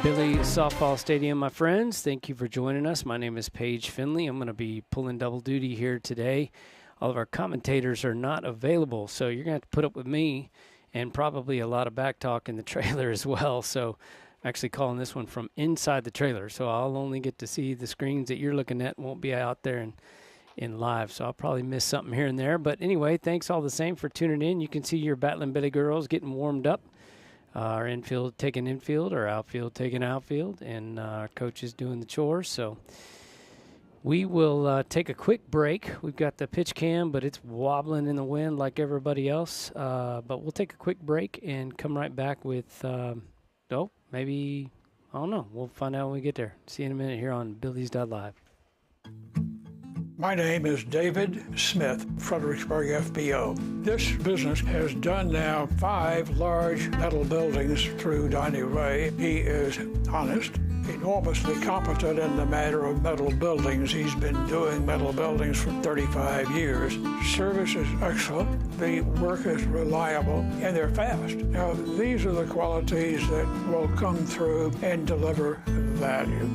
Billy Softball Stadium, my friends. Thank you for joining us. My name is Paige Finley. I'm going to be pulling double duty here today. All of our commentators are not available, so you're going to have to put up with me and probably a lot of back talk in the trailer as well. So I'm actually calling this one from inside the trailer, so I'll only get to see the screens that you're looking at. Won't be out there in live, so I'll probably miss something here and there. But anyway, thanks all the same for tuning in. You can see your Battling Billy girls getting warmed up. Our infield taking infield, our outfield taking outfield, and our coach is doing the chores. So we will take a quick break. We've got the pitch cam, but it's wobbling in the wind like everybody else. But we'll take a quick break and come right back with, maybe, I don't know. We'll find out when we get there. See you in a minute here on Billy's.live. My name is David Smith, Fredericksburg FBO. This business has done now 5 large metal buildings through Donnie Ray. He is honest, enormously competent in the matter of metal buildings. He's been doing metal buildings for 35 years. Service is excellent, the work is reliable, and they're fast. Now, these are the qualities that will come through and deliver value.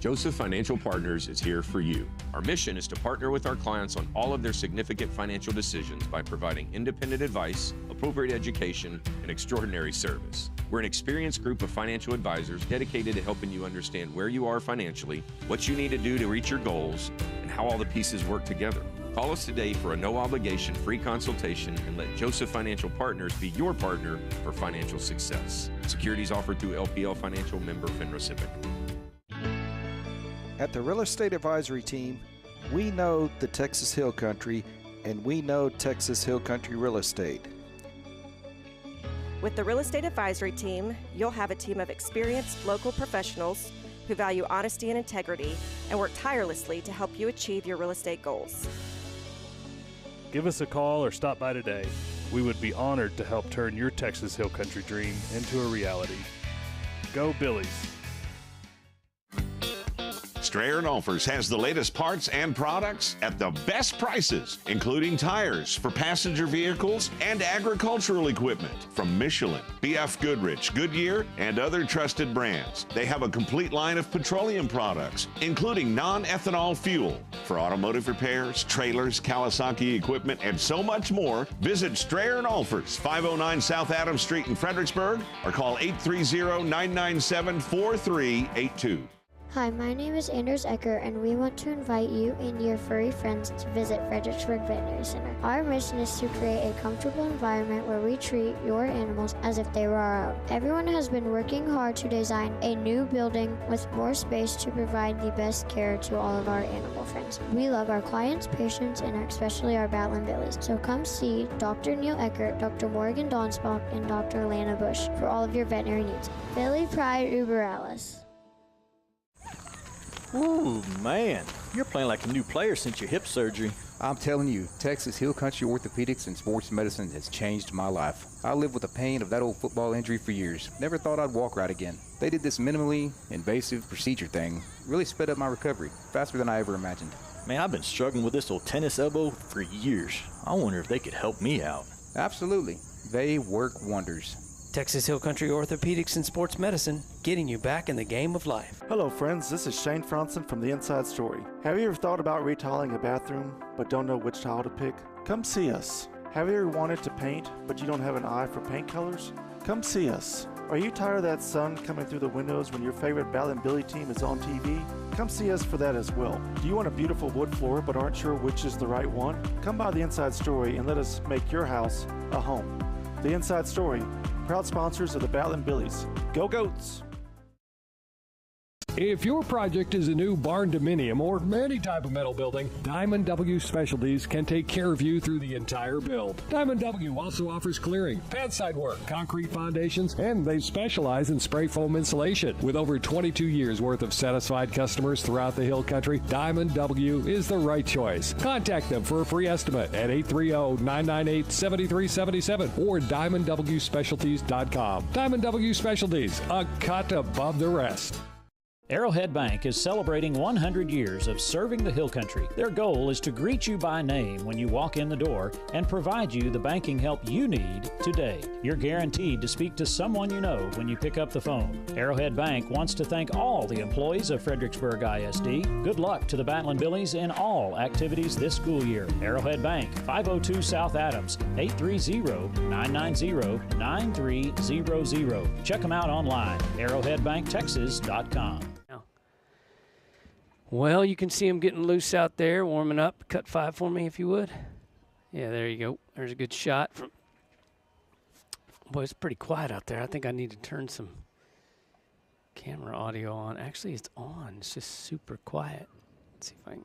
Joseph Financial Partners is here for you. Our mission is to partner with our clients on all of their significant financial decisions by providing independent advice, appropriate education, and extraordinary service. We're an experienced group of financial advisors dedicated to helping you understand where you are financially, what you need to do to reach your goals, and how all the pieces work together. Call us today for a no-obligation free consultation and let Joseph Financial Partners be your partner for financial success. Securities offered through LPL Financial, member FINRA SIPC. At the Real Estate Advisory Team, we know the Texas Hill Country, and we know Texas Hill Country Real Estate. With the Real Estate Advisory Team, you'll have a team of experienced local professionals who value honesty and integrity and work tirelessly to help you achieve your real estate goals. Give us a call or stop by today. We would be honored to help turn your Texas Hill Country dream into a reality. Go Billies! Strayer & Olfers has the latest parts and products at the best prices, including tires for passenger vehicles and agricultural equipment from Michelin, BF Goodrich, Goodyear, and other trusted brands. They have a complete line of petroleum products, including non-ethanol fuel for automotive repairs, trailers, Kawasaki equipment, and so much more. Visit Strayer & Olfers, 509 South Adams Street in Fredericksburg, or call 830-997-4382. Hi, my name is Anders Ecker, and we want to invite you and your furry friends to visit Fredericksburg Veterinary Center. Our mission is to create a comfortable environment where we treat your animals as if they were our own. Everyone has been working hard to design a new building with more space to provide the best care to all of our animal friends. We love our clients, patients, and especially our Battling Billies. So come see Dr. Neil Eckert, Dr. Morgan Donsbach, and Dr. Lana Bush for all of your veterinary needs. Billy Pride Uber Alice. Ooh, man, you're playing like a new player since your hip surgery. I'm telling you, Texas Hill Country Orthopedics and Sports Medicine has changed my life. I lived with the pain of that old football injury for years. Never thought I'd walk right again. They did this minimally invasive procedure thing. Really sped up my recovery, faster than I ever imagined. Man, I've been struggling with this old tennis elbow for years. I wonder if they could help me out. Absolutely. They work wonders. Texas Hill Country Orthopedics and Sports Medicine, getting you back in the game of life. Hello friends, this is Shane Franson from The Inside Story. Have you ever thought about retiling a bathroom but don't know which tile to pick? Come see us. Have you ever wanted to paint but you don't have an eye for paint colors? Come see us. Are you tired of that sun coming through the windows when your favorite Battling Billy team is on TV? Come see us for that as well. Do you want a beautiful wood floor but aren't sure which is the right one? Come by The Inside Story and let us make your house a home. The Inside Story, proud sponsors of the Battling Billies. Go Goats! If your project is a new barn dominium or any type of metal building, Diamond W Specialties can take care of you through the entire build. Diamond W also offers clearing, pad side work, concrete foundations, and they specialize in spray foam insulation. With over 22 years worth of satisfied customers throughout the Hill Country, Diamond W is the right choice. Contact them for a free estimate at 830-998-7377 or DiamondWSpecialties.com. Diamond W Specialties, a cut above the rest. Arrowhead Bank is celebrating 100 years of serving the Hill Country. Their goal is to greet you by name when you walk in the door and provide you the banking help you need today. You're guaranteed to speak to someone you know when you pick up the phone. Arrowhead Bank wants to thank all the employees of Fredericksburg ISD. Good luck to the Battling Billies in all activities this school year. Arrowhead Bank, 502 South Adams, 830-990-9300. Check them out online, arrowheadbanktexas.com. Well, you can see him getting loose out there, warming up. Cut 5 for me, if you would. Yeah, there you go. There's a good shot. Boy, it's pretty quiet out there. I think I need to turn some camera audio on. Actually, it's on. It's just super quiet. Let's see if I can.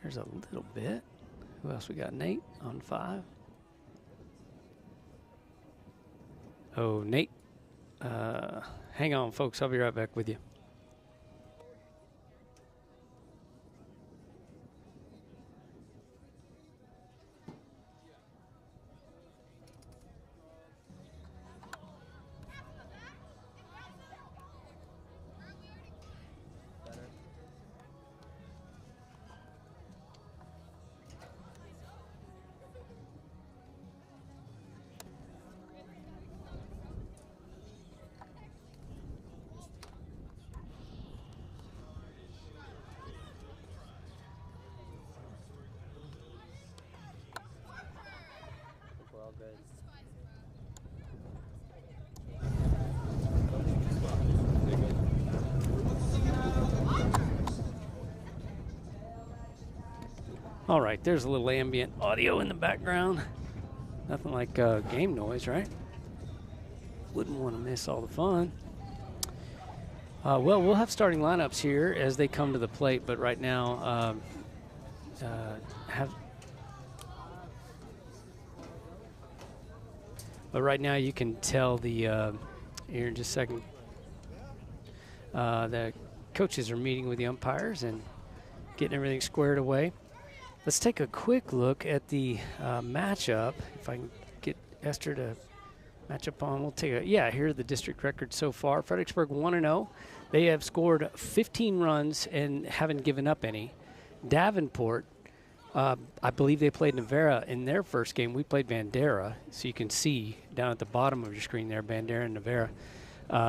There's a little bit. Who else we got? Nate on 5. Oh, Nate. Hang on, folks. I'll be right back with you. All right, there's a little ambient audio in the background. Nothing like game noise, right? Wouldn't want to miss all the fun. Well, we'll have starting lineups here as they come to the plate, but right now you can tell the here in just a second. The coaches are meeting with the umpires and getting everything squared away. Let's take a quick look at the matchup. If I can get Esther to match up on, we'll take here's the district record so far. Fredericksburg 1-0. They have scored 15 runs and haven't given up any. Davenport, I believe they played Navarra in their first game. We played Bandera, so you can see down at the bottom of your screen there, Bandera and Navarra.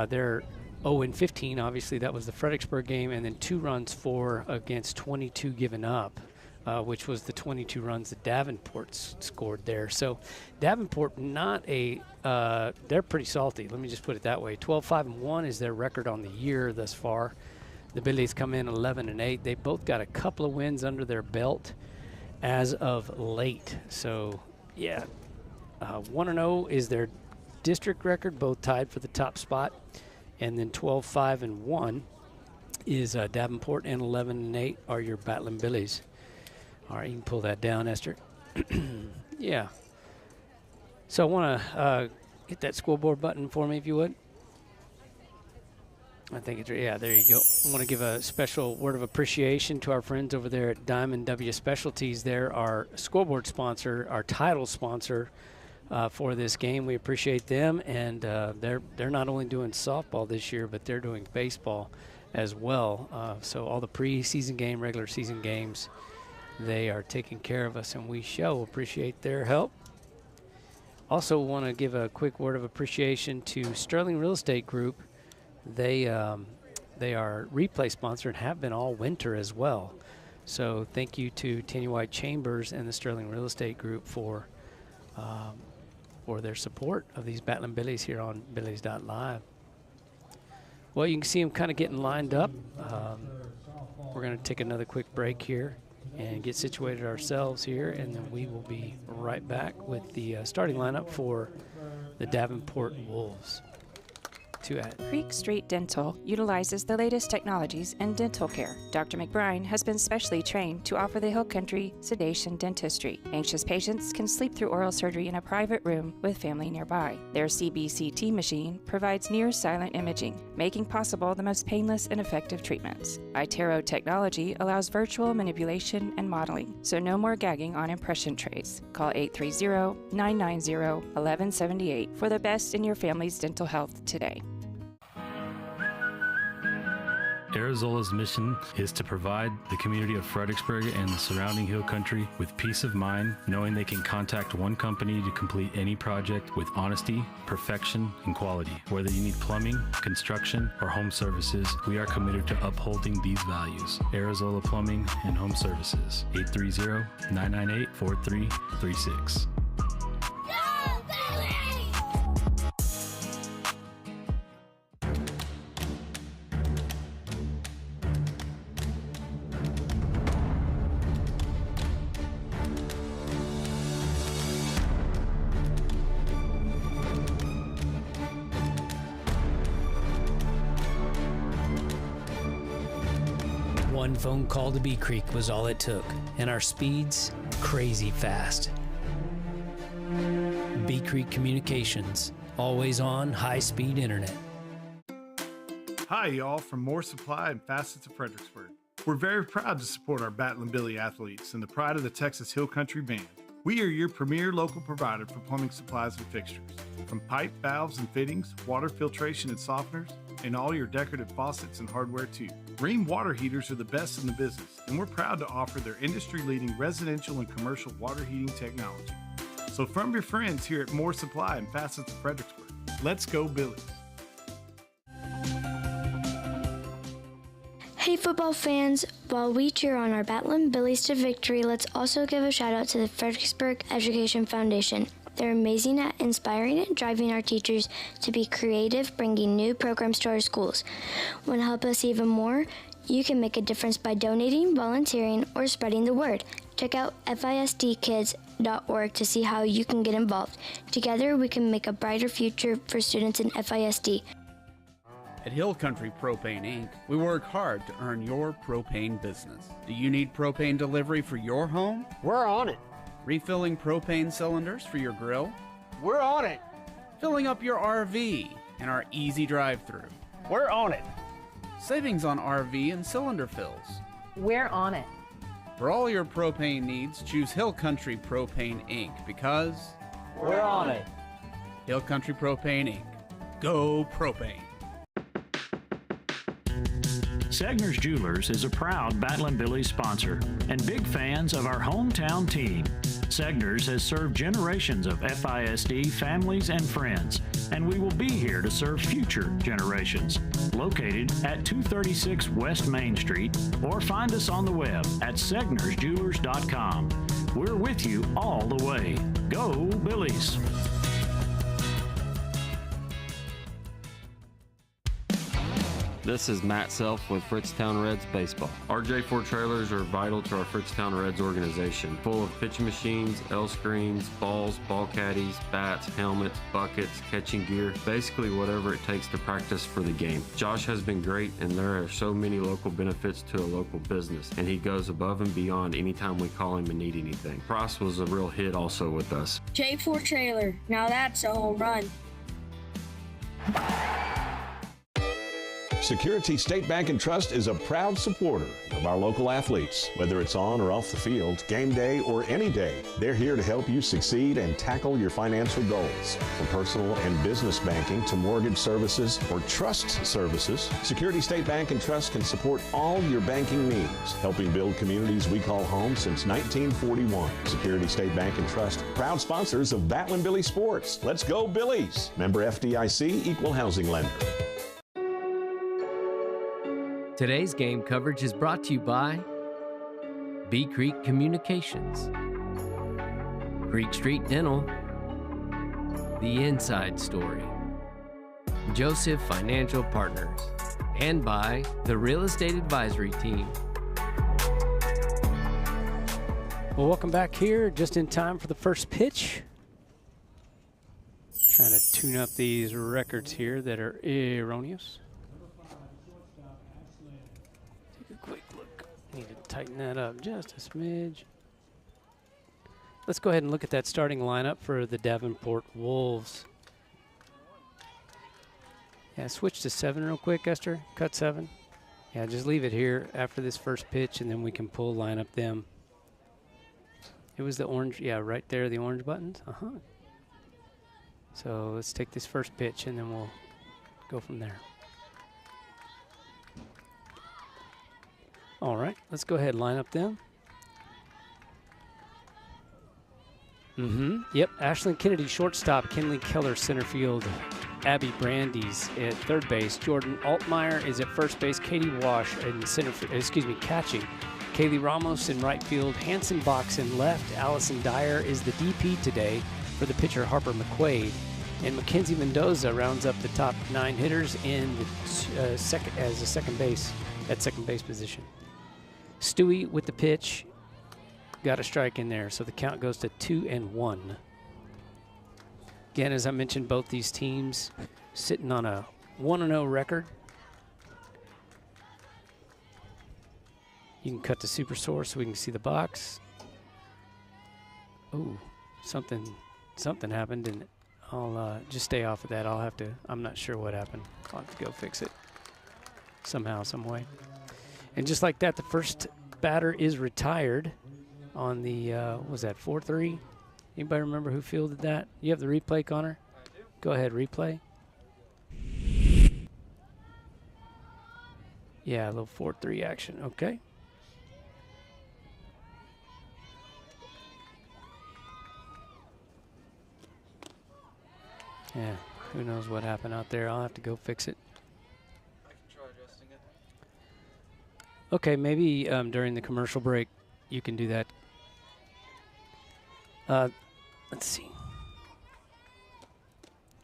They're 0-15. Obviously, that was the Fredericksburg game, and then 2 runs for against 22 given up. Which was the 22 runs that Davenport scored there. So Davenport, they're pretty salty. Let me just put it that way. 12-5-1 is their record on the year thus far. The Billies come in 11-8. They both got a couple of wins under their belt as of late. So, 1-0 is their district record, both tied for the top spot. And then 12-5-1 is Davenport, and 11-8 are your Battling Billies. All right, you can pull that down, Esther. Yeah. So I want to hit that scoreboard button for me, if you would. I think there you go. I want to give a special word of appreciation to our friends over there at Diamond W Specialties. They're our scoreboard sponsor, our title sponsor for this game. We appreciate them, and they're not only doing softball this year, but they're doing baseball as well. So all the preseason game, regular season games, they are taking care of us, and we appreciate their help. Also want to give a quick word of appreciation to Sterling Real Estate Group. They are replay sponsor and have been all winter as well. So thank you to Tanya White Chambers and the Sterling Real Estate Group for their support of these Battling Billies here on Billies.live. Well, you can see them kind of getting lined up. We're going to take another quick break here and get situated ourselves here, and then we will be right back with the starting lineup for the Davenport Wolves. Creek Street Dental utilizes the latest technologies in dental care. Dr. McBride has been specially trained to offer the Hill Country sedation dentistry. Anxious patients can sleep through oral surgery in a private room with family nearby. Their CBCT machine provides near-silent imaging, making possible the most painless and effective treatments. iTero technology allows virtual manipulation and modeling, so no more gagging on impression trays. Call 830-990-1178 for the best in your family's dental health today. Arizola's mission is to provide the community of Fredericksburg and the surrounding hill country with peace of mind, knowing they can contact one company to complete any project with honesty, perfection, and quality. Whether you need plumbing, construction, or home services, we are committed to upholding these values. Arizola Plumbing and Home Services, 830-998-4336. One phone call to Bee Creek was all it took, and our speeds crazy fast. Bee Creek Communications, always on high-speed internet. Hi, y'all, from More Supply and Facets of Fredericksburg. We're very proud to support our Battlin' Billy athletes and the pride of the Texas Hill Country Band. We are your premier local provider for plumbing supplies and fixtures. From pipe, valves, and fittings, water filtration and softeners, and all your decorative faucets and hardware too. Rheem water heaters are the best in the business, and we're proud to offer their industry-leading residential and commercial water heating technology. So from your friends here at More Supply and Facets of Fredericksburg, let's go Billies. Hey football fans, while we cheer on our Battlin' Billies to victory, let's also give a shout out to the Fredericksburg Education Foundation. They're amazing at inspiring and driving our teachers to be creative, bringing new programs to our schools. Want to help us even more? You can make a difference by donating, volunteering, or spreading the word. Check out FISDkids.org to see how you can get involved. Together, we can make a brighter future for students in FISD. At Hill Country Propane Inc., we work hard to earn your propane business. Do you need propane delivery for your home? We're on it. Refilling propane cylinders for your grill? We're on it. Filling up your RV in our easy drive-through? We're on it. Savings on RV and cylinder fills? We're on it. For all your propane needs, choose Hill Country Propane Inc. because we're on it. Hill Country Propane Inc. Go propane. Segner's Jewelers is a proud Battlin' Billies sponsor and big fans of our hometown team. Segner's has served generations of FISD families and friends, and we will be here to serve future generations. Located at 236 West Main Street, or find us on the web at segnersjewelers.com. We're with you all the way. Go Billies! This is Matt Self with Fritztown Reds Baseball. Our J4 trailers are vital to our Fritztown Reds organization, full of pitching machines, L screens, balls, ball caddies, bats, helmets, buckets, catching gear, basically whatever it takes to practice for the game. Josh has been great, and there are so many local benefits to a local business, and he goes above and beyond anytime we call him and need anything. Price was a real hit also with us. J4 trailer, now that's a home run. Security State Bank and Trust is a proud supporter of our local athletes. Whether it's on or off the field, game day or any day, they're here to help you succeed and tackle your financial goals. From personal and business banking to mortgage services or trust services, Security State Bank and Trust can support all your banking needs, helping build communities we call home since 1941. Security State Bank and Trust, proud sponsors of Battlin' Billy Sports. Let's go Billies! Member FDIC, Equal Housing Lender. Today's game coverage is brought to you by Bee Creek Communications, Creek Street Dental, The Inside Story, Joseph Financial Partners, and by the Real Estate Advisory Team. Well, welcome back here just in time for the first pitch. Trying to tune up these records here that are erroneous. Quick look. Need to tighten that up just a smidge. Let's go ahead and look at that starting lineup for the Davenport Wolves. Yeah, switch to 7 real quick, Esther. Cut 7. Yeah, just leave it here after this first pitch, and then we can line up them. It was the orange, yeah, right there, the orange buttons. So let's take this first pitch, and then we'll go from there. All right, let's go ahead and line up them. Yep, Ashlyn Kennedy, shortstop. Kinley Keller, center field. Abby Brandes at third base. Jordan Altmeyer is at first base. Katie Wash in catching. Kaylee Ramos in right field. Hanson Box in left. Allison Dyer is the DP today for the pitcher Harper McQuaid. And Mackenzie Mendoza rounds up the top 9 hitters in the second base position. Stewie with the pitch. Got a strike in there, so the count goes to 2-1. Again, as I mentioned, both these teams sitting on a 1-0 record. You can cut to Super Source so we can see the box. Oh, something happened, and I'll just stay off of that. I'm not sure what happened. I'll have to go fix it somehow, some way. And just like that, the first batter is retired on the, was that 4-3? Anybody remember who fielded that? You have the replay, Connor? I do. Go ahead, replay. Yeah, a little 4-3 action. Okay. Yeah, who knows what happened out there. I'll have to go fix it. I can try adjusting it. Okay, maybe during the commercial break you can do that. Let's see.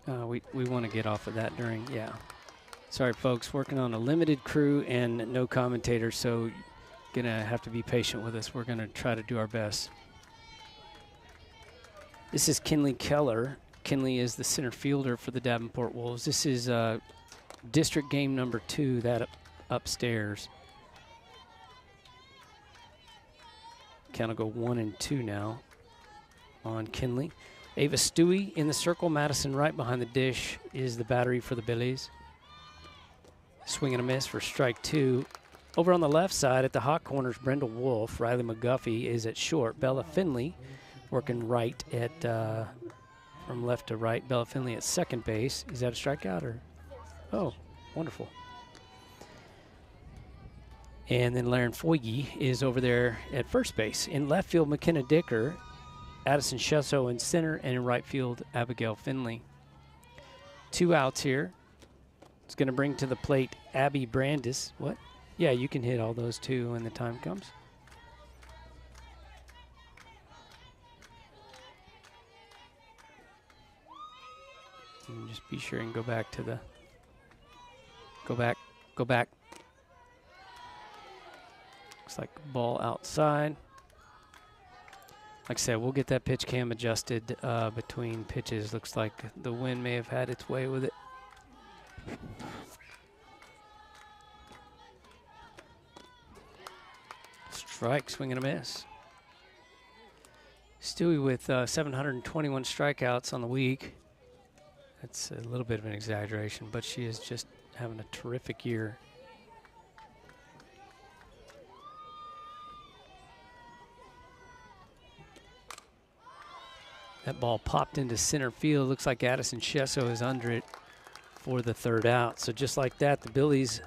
We want to get off of that during, yeah. Sorry, folks, working on a limited crew and no commentators, so gonna have to be patient with us. We're gonna try to do our best. This is Kinley Keller. Kinley is the center fielder for the Davenport Wolves. This is district game number 2, that upstairs. Count will go 1-2 now on Kinley. Ava Stewie in the circle. Madison right behind the dish is the battery for the Billies. Swing and a miss for strike 2. Over on the left side at the hot corners, Brenda Wolf. Riley McGuffey is at short. Bella Finley working right at, from left to right. Bella Finley at second base. Is that a strikeout or? Oh, wonderful. And then Laren Foyge is over there at first base. In left field, McKenna Dicker. Addison Shesso in center, and in right field, Abigail Finley. 2 outs here. It's going to bring to the plate Abby Brandes. What? Yeah, you can hit all those too when the time comes. And just be sure and go back to the... Go back. Looks like ball outside. Like I said, we'll get that pitch cam adjusted between pitches. Looks like the wind may have had its way with it. Strike, swing and a miss. Stewie with 721 strikeouts on the week. That's a little bit of an exaggeration, but she is just having a terrific year. That ball popped into center field. Looks like Addison Shesso is under it for the 3rd out. So just like that, the Billies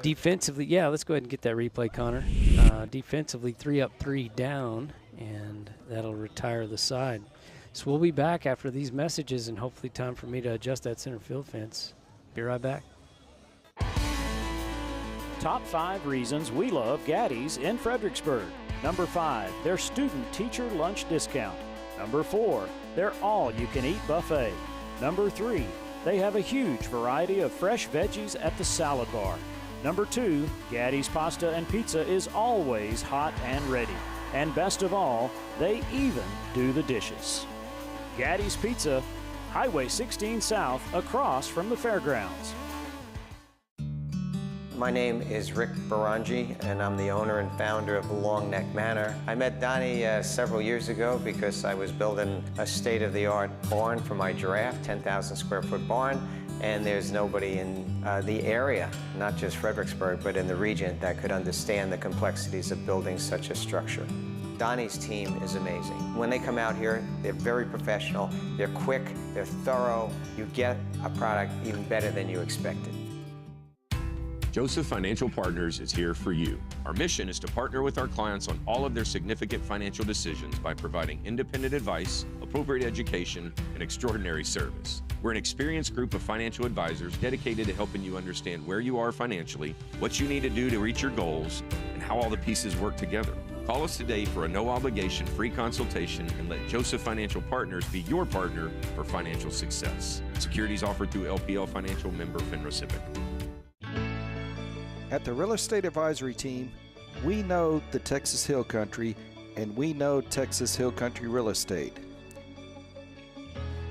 defensively, yeah, let's go ahead and get that replay, Connor. Defensively, 3 up, 3 down, and that'll retire the side. So we'll be back after these messages, and hopefully time for me to adjust that center field fence. Be right back. Top 5 reasons we love Gaddy's in Fredericksburg. Number 5, their student-teacher lunch discount. Number 4, their all-you-can-eat buffet. Number 3, they have a huge variety of fresh veggies at the salad bar. Number 2, Gaddy's Pasta and Pizza is always hot and ready. And best of all, they even do the dishes. Gaddy's Pizza, Highway 16 South, across from the fairgrounds. My name is Rick Barangi, and I'm the owner and founder of the Long Neck Manor. I met Donnie several years ago because I was building a state-of-the-art barn for my giraffe, 10,000 square foot barn, and there's nobody in the area, not just Fredericksburg, but in the region that could understand the complexities of building such a structure. Donnie's team is amazing. When they come out here, they're very professional, they're quick, they're thorough. You get a product even better than you expected. Joseph Financial Partners is here for you. Our mission is to partner with our clients on all of their significant financial decisions by providing independent advice, appropriate education, and extraordinary service. We're an experienced group of financial advisors dedicated to helping you understand where you are financially, what you need to do to reach your goals, and how all the pieces work together. Call us today for a no-obligation free consultation and let Joseph Financial Partners be your partner for financial success. Securities offered through LPL Financial, member FINRA SIPC. At the Real Estate Advisory Team, we know the Texas Hill Country, and we know Texas Hill Country Real Estate.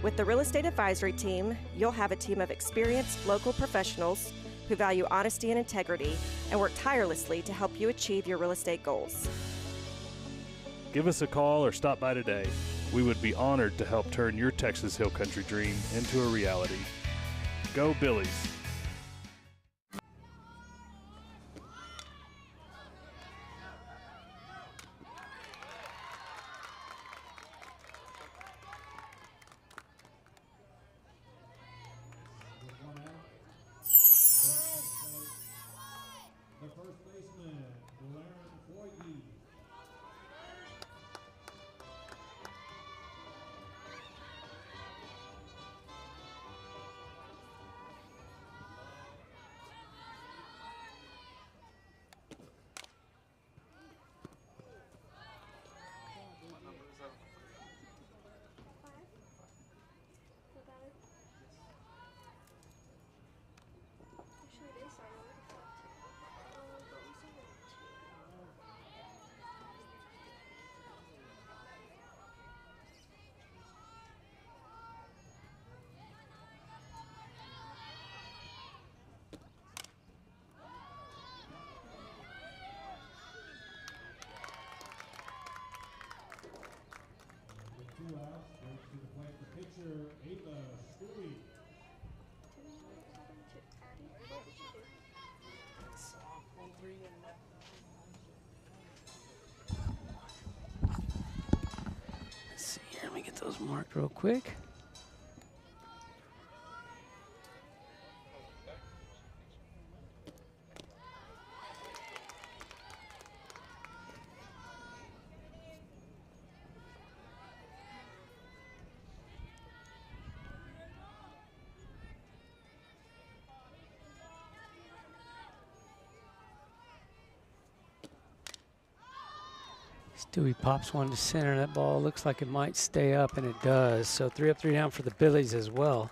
With the Real Estate Advisory Team, you'll have a team of experienced local professionals who value honesty and integrity and work tirelessly to help you achieve your real estate goals. Give us a call or stop by today. We would be honored to help turn your Texas Hill Country dream into a reality. Go Billies! Let's see here. Let me get those marked real quick. Stewie pops one to center. That ball looks like it might stay up, and it does. So 3 up, 3 down for the Billies as well.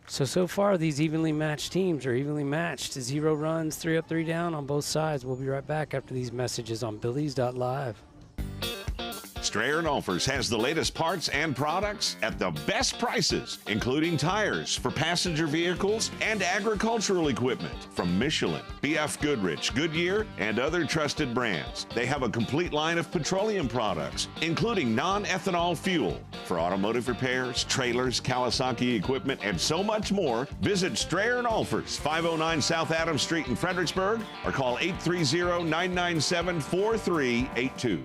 So far, these evenly matched teams are evenly matched. 0 runs, 3 up, 3 down on both sides. We'll be right back after these messages on Billies.live. Strayer & Olfers has the latest parts and products at the best prices, including tires for passenger vehicles and agricultural equipment from Michelin, BF Goodrich, Goodyear, and other trusted brands. They have a complete line of petroleum products, including non-ethanol fuel for automotive repairs, trailers, Kawasaki equipment, and so much more. Visit Strayer & Olfers, 509 South Adams Street in Fredericksburg, or call 830-997-4382.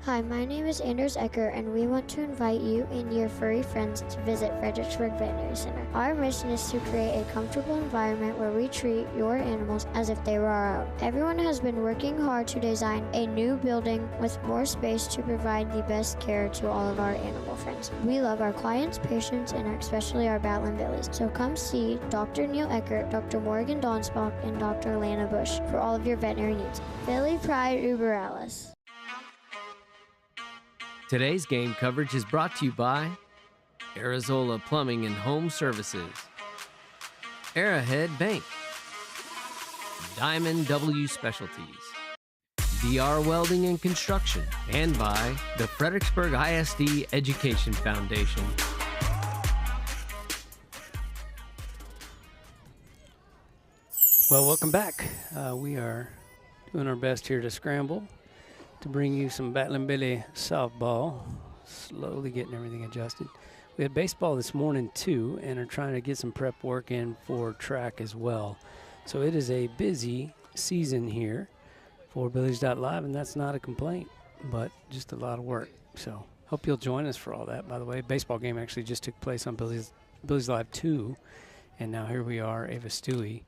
Hi, my name is Anders Ecker, and we want to invite you and your furry friends to visit Fredericksburg Veterinary Center. Our mission is to create a comfortable environment where we treat your animals as if they were our own. Everyone has been working hard to design a new building with more space to provide the best care to all of our animal friends. We love our clients, patients, and especially our Battling Billies. So come see Dr. Neil Eckert, Dr. Morgan Donsbach, and Dr. Lana Bush for all of your veterinary needs. Billy Pride Uber Alice. Today's game coverage is brought to you by Arizola Plumbing and Home Services, Arrowhead Bank, Diamond W Specialties, DR Welding and Construction, and by the Fredericksburg ISD Education Foundation. Well, welcome back. We are doing our best here to scramble to bring you some Battling Billy softball, slowly getting everything adjusted. We had baseball this morning too, and are trying to get some prep work in for track as well. So it is a busy season here for Billies.live, and that's not a complaint, but just a lot of work. So hope you'll join us for all that. By the way, baseball game actually just took place on Billies Live 2, and now here we are, Ava Stewie.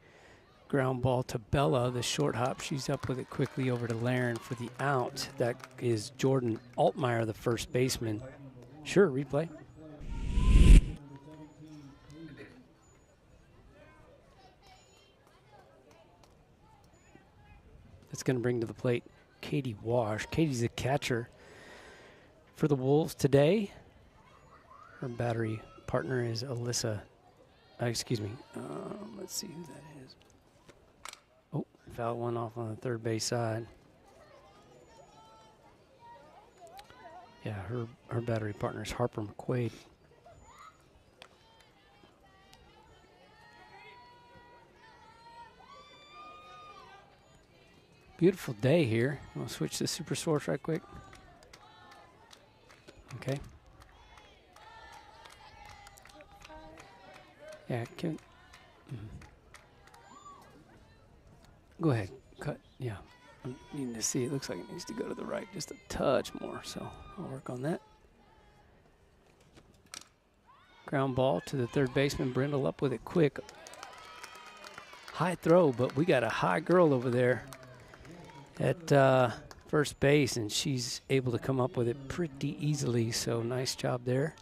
ground ball to Bella, the short hop. She's up with it quickly over to Laren for the out. That is Jordan Altmeyer, the first baseman. Sure, replay. That's going to bring to the plate Katie Wash. Katie's the catcher for the Wolves today. Her battery partner is Alyssa. Let's see who that is. Oh, foul one off on the third base side. Yeah, her battery partner is Harper McQuaid. Beautiful day here. I'll switch to Super Source right quick. Okay. Yeah, go ahead. Cut. Yeah. I'm needing to see. It looks like it needs to go to the right just a touch more, so I'll work on that. Ground ball to the third baseman. Brindle up with it quick. High throw, but we got a high girl over there at first base, and she's able to come up with it pretty easily, so nice job there.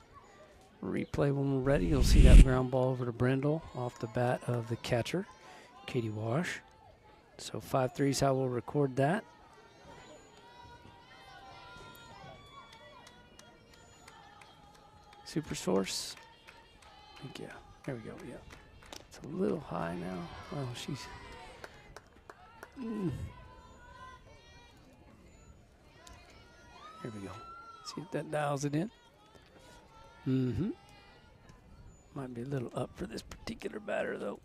Replay when we're ready. You'll see that ground ball over to Brindle off the bat of the catcher, Katie Wash. So 5-3 is how we'll record that. Super Source. Yeah, there we go. Yeah, it's a little high now. Oh, she's. Here we go. See if that dials it in. Might be a little up for this particular batter, though.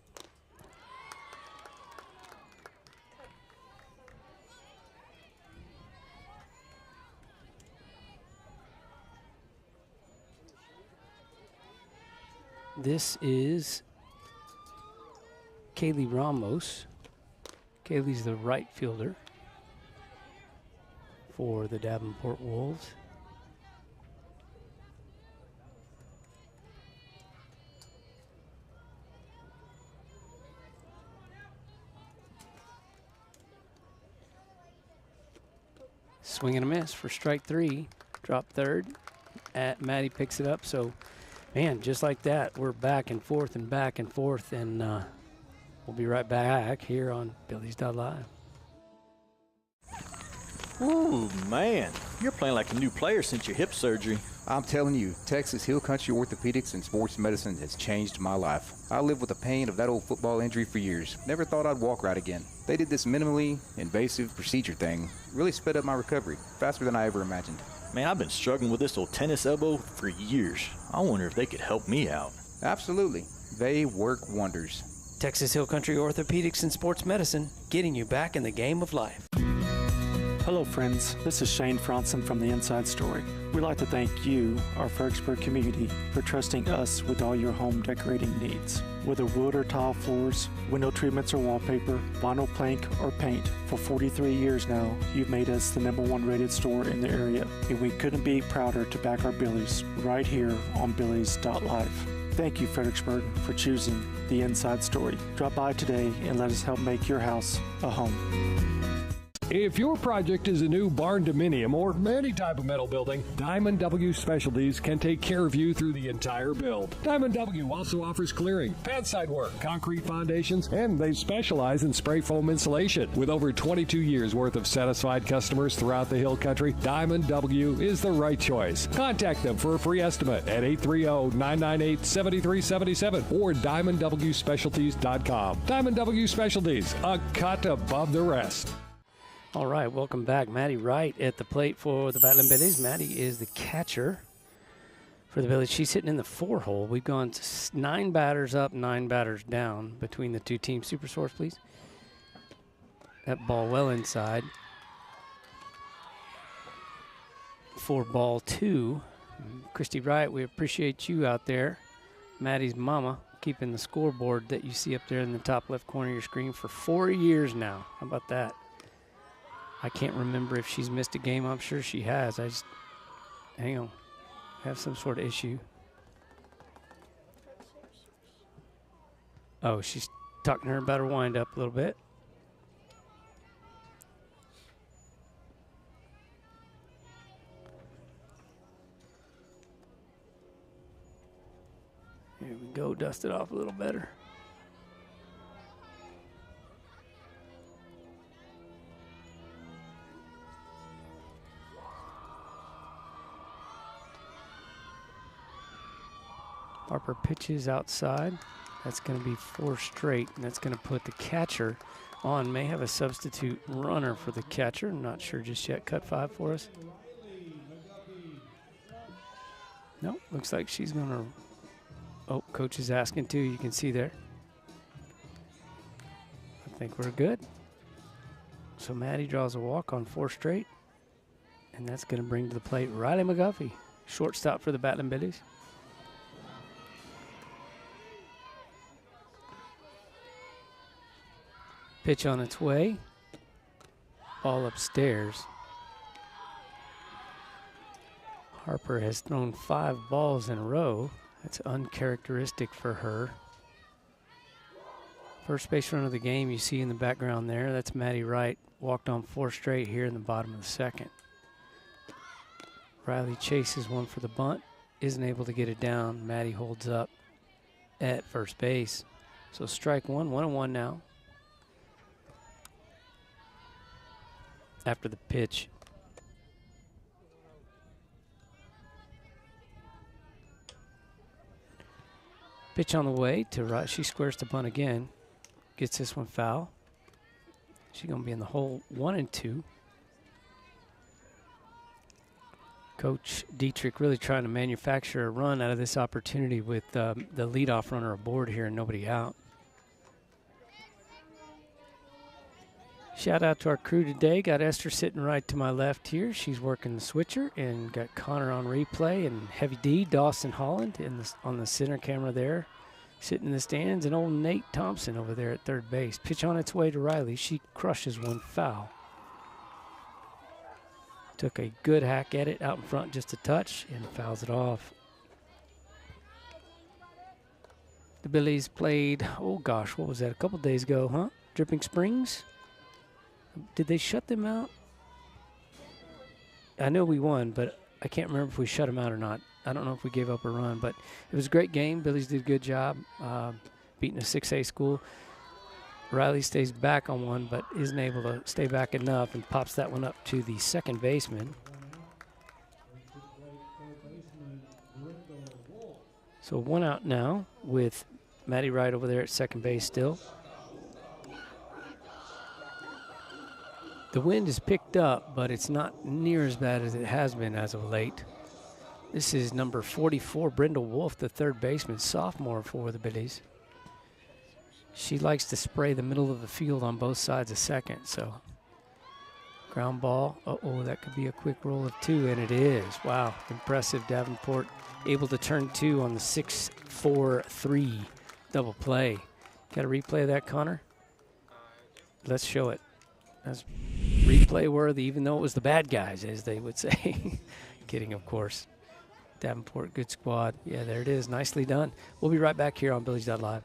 This is Kaylee Ramos. Kaylee's the right fielder for the Davenport Wolves. Swing and a miss for strike three. Drop third. Maddie picks it up. So, man, just like that, we're back and forth, and we'll be right back here on Billy's.live. Ooh, man, you're playing like a new player since your hip surgery. I'm telling you, Texas Hill Country Orthopedics and Sports Medicine has changed my life. I lived with the pain of that old football injury for years. Never thought I'd walk right again. They did this minimally invasive procedure thing. Really sped up my recovery, faster than I ever imagined. Man, I've been struggling with this old tennis elbow for years. I wonder if they could help me out. Absolutely. They work wonders. Texas Hill Country Orthopedics and Sports Medicine, getting you back in the game of life. Hello friends, this is Shane Franson from The Inside Story. We'd like to thank you, our Fredericksburg community, for trusting us with all your home decorating needs. Whether wood or tile floors, window treatments or wallpaper, vinyl plank or paint, for 43 years now, you've made us the #1 rated store in the area, and we couldn't be prouder to back our Billies right here on Billy's.live. Thank you, Fredericksburg, for choosing The Inside Story. Drop by today and let us help make your house a home. If your project is a new barn dominium or any type of metal building, Diamond W Specialties can take care of you through the entire build. Diamond W also offers clearing, pad side work, concrete foundations, and they specialize in spray foam insulation. With over 22 years worth of satisfied customers throughout the Hill Country, Diamond W is the right choice. Contact them for a free estimate at 830-998-7377 or DiamondWSpecialties.com. Diamond W Specialties, a cut above the rest. All right, welcome back. Maddie Wright at the plate for the Battling Billies. Maddie is the catcher for the Billies. She's hitting in the 4-hole. We've gone 9 batters up, 9 batters down between the two teams. Super Source, please. That ball well inside. For ball 2. Christy Wright, we appreciate you out there. Maddie's mama, keeping the scoreboard that you see up there in the top left corner of your screen for 4 years now. How about that? I can't remember if she's missed a game. I'm sure she has. Hang on. I have some sort of issue. Oh, she's talking to her about her wind-up a little bit. Here we go, dust it off a little better. Harper pitches outside. That's going to be 4 straight, and that's going to put the catcher on. May have a substitute runner for the catcher. I'm not sure just yet. Cut 5 for us. Nope, looks like she's going to. Oh, coach is asking too. You can see there. I think we're good. So Maddie draws a walk on 4 straight, and that's going to bring to the plate Riley McGuffey, shortstop for the Battling Billies. Pitch on its way. Ball upstairs. Harper has thrown 5 balls in a row. That's uncharacteristic for her. First base runner of the game you see in the background there. That's Maddie Wright. Walked on 4 straight here in the bottom of the second. Riley chases one for the bunt. Isn't able to get it down. Maddie holds up at first base. So strike 1, 1-1 now. After the pitch. Pitch on the way to right. She squares the bunt again. Gets this one foul. She's going to be in the hole 1-2. Coach Dietrich really trying to manufacture a run out of this opportunity with the leadoff runner aboard here and nobody out. Shout out to our crew today. Got Esther sitting right to my left here. She's working the switcher, and got Connor on replay, and Heavy D, Dawson Holland on the center camera there, sitting in the stands, and old Nate Thompson over there at third base. Pitch on its way to Riley. She crushes one foul. Took a good hack at it out in front, just a touch, and fouls it off. The Billies played, oh gosh, what was that, a couple days ago, huh? Dripping Springs? Did they shut them out? I know we won, but I can't remember if we shut them out or not. I don't know if we gave up a run, but it was a great game. Billies did a good job beating a 6A school. Riley stays back on one, but isn't able to stay back enough and pops that one up to the second baseman. So 1 out now with Maddie Wright over there at second base still. The wind is picked up, but it's not near as bad as it has been as of late. This is number 44, Brenda Wolf, the third baseman, sophomore for the Billies. She likes to spray the middle of the field on both sides of second, so ground ball. Uh-oh, that could be a quick roll of 2, and it is. Wow, impressive. Davenport able to turn 2 on the 6-4-3 double play. Got a replay of that, Connor? Let's show it. That's replay worthy, even though it was the bad guys, as they would say. Kidding, of course. Davenport, good squad. Yeah, there it is. Nicely done. We'll be right back here on Billies.Live.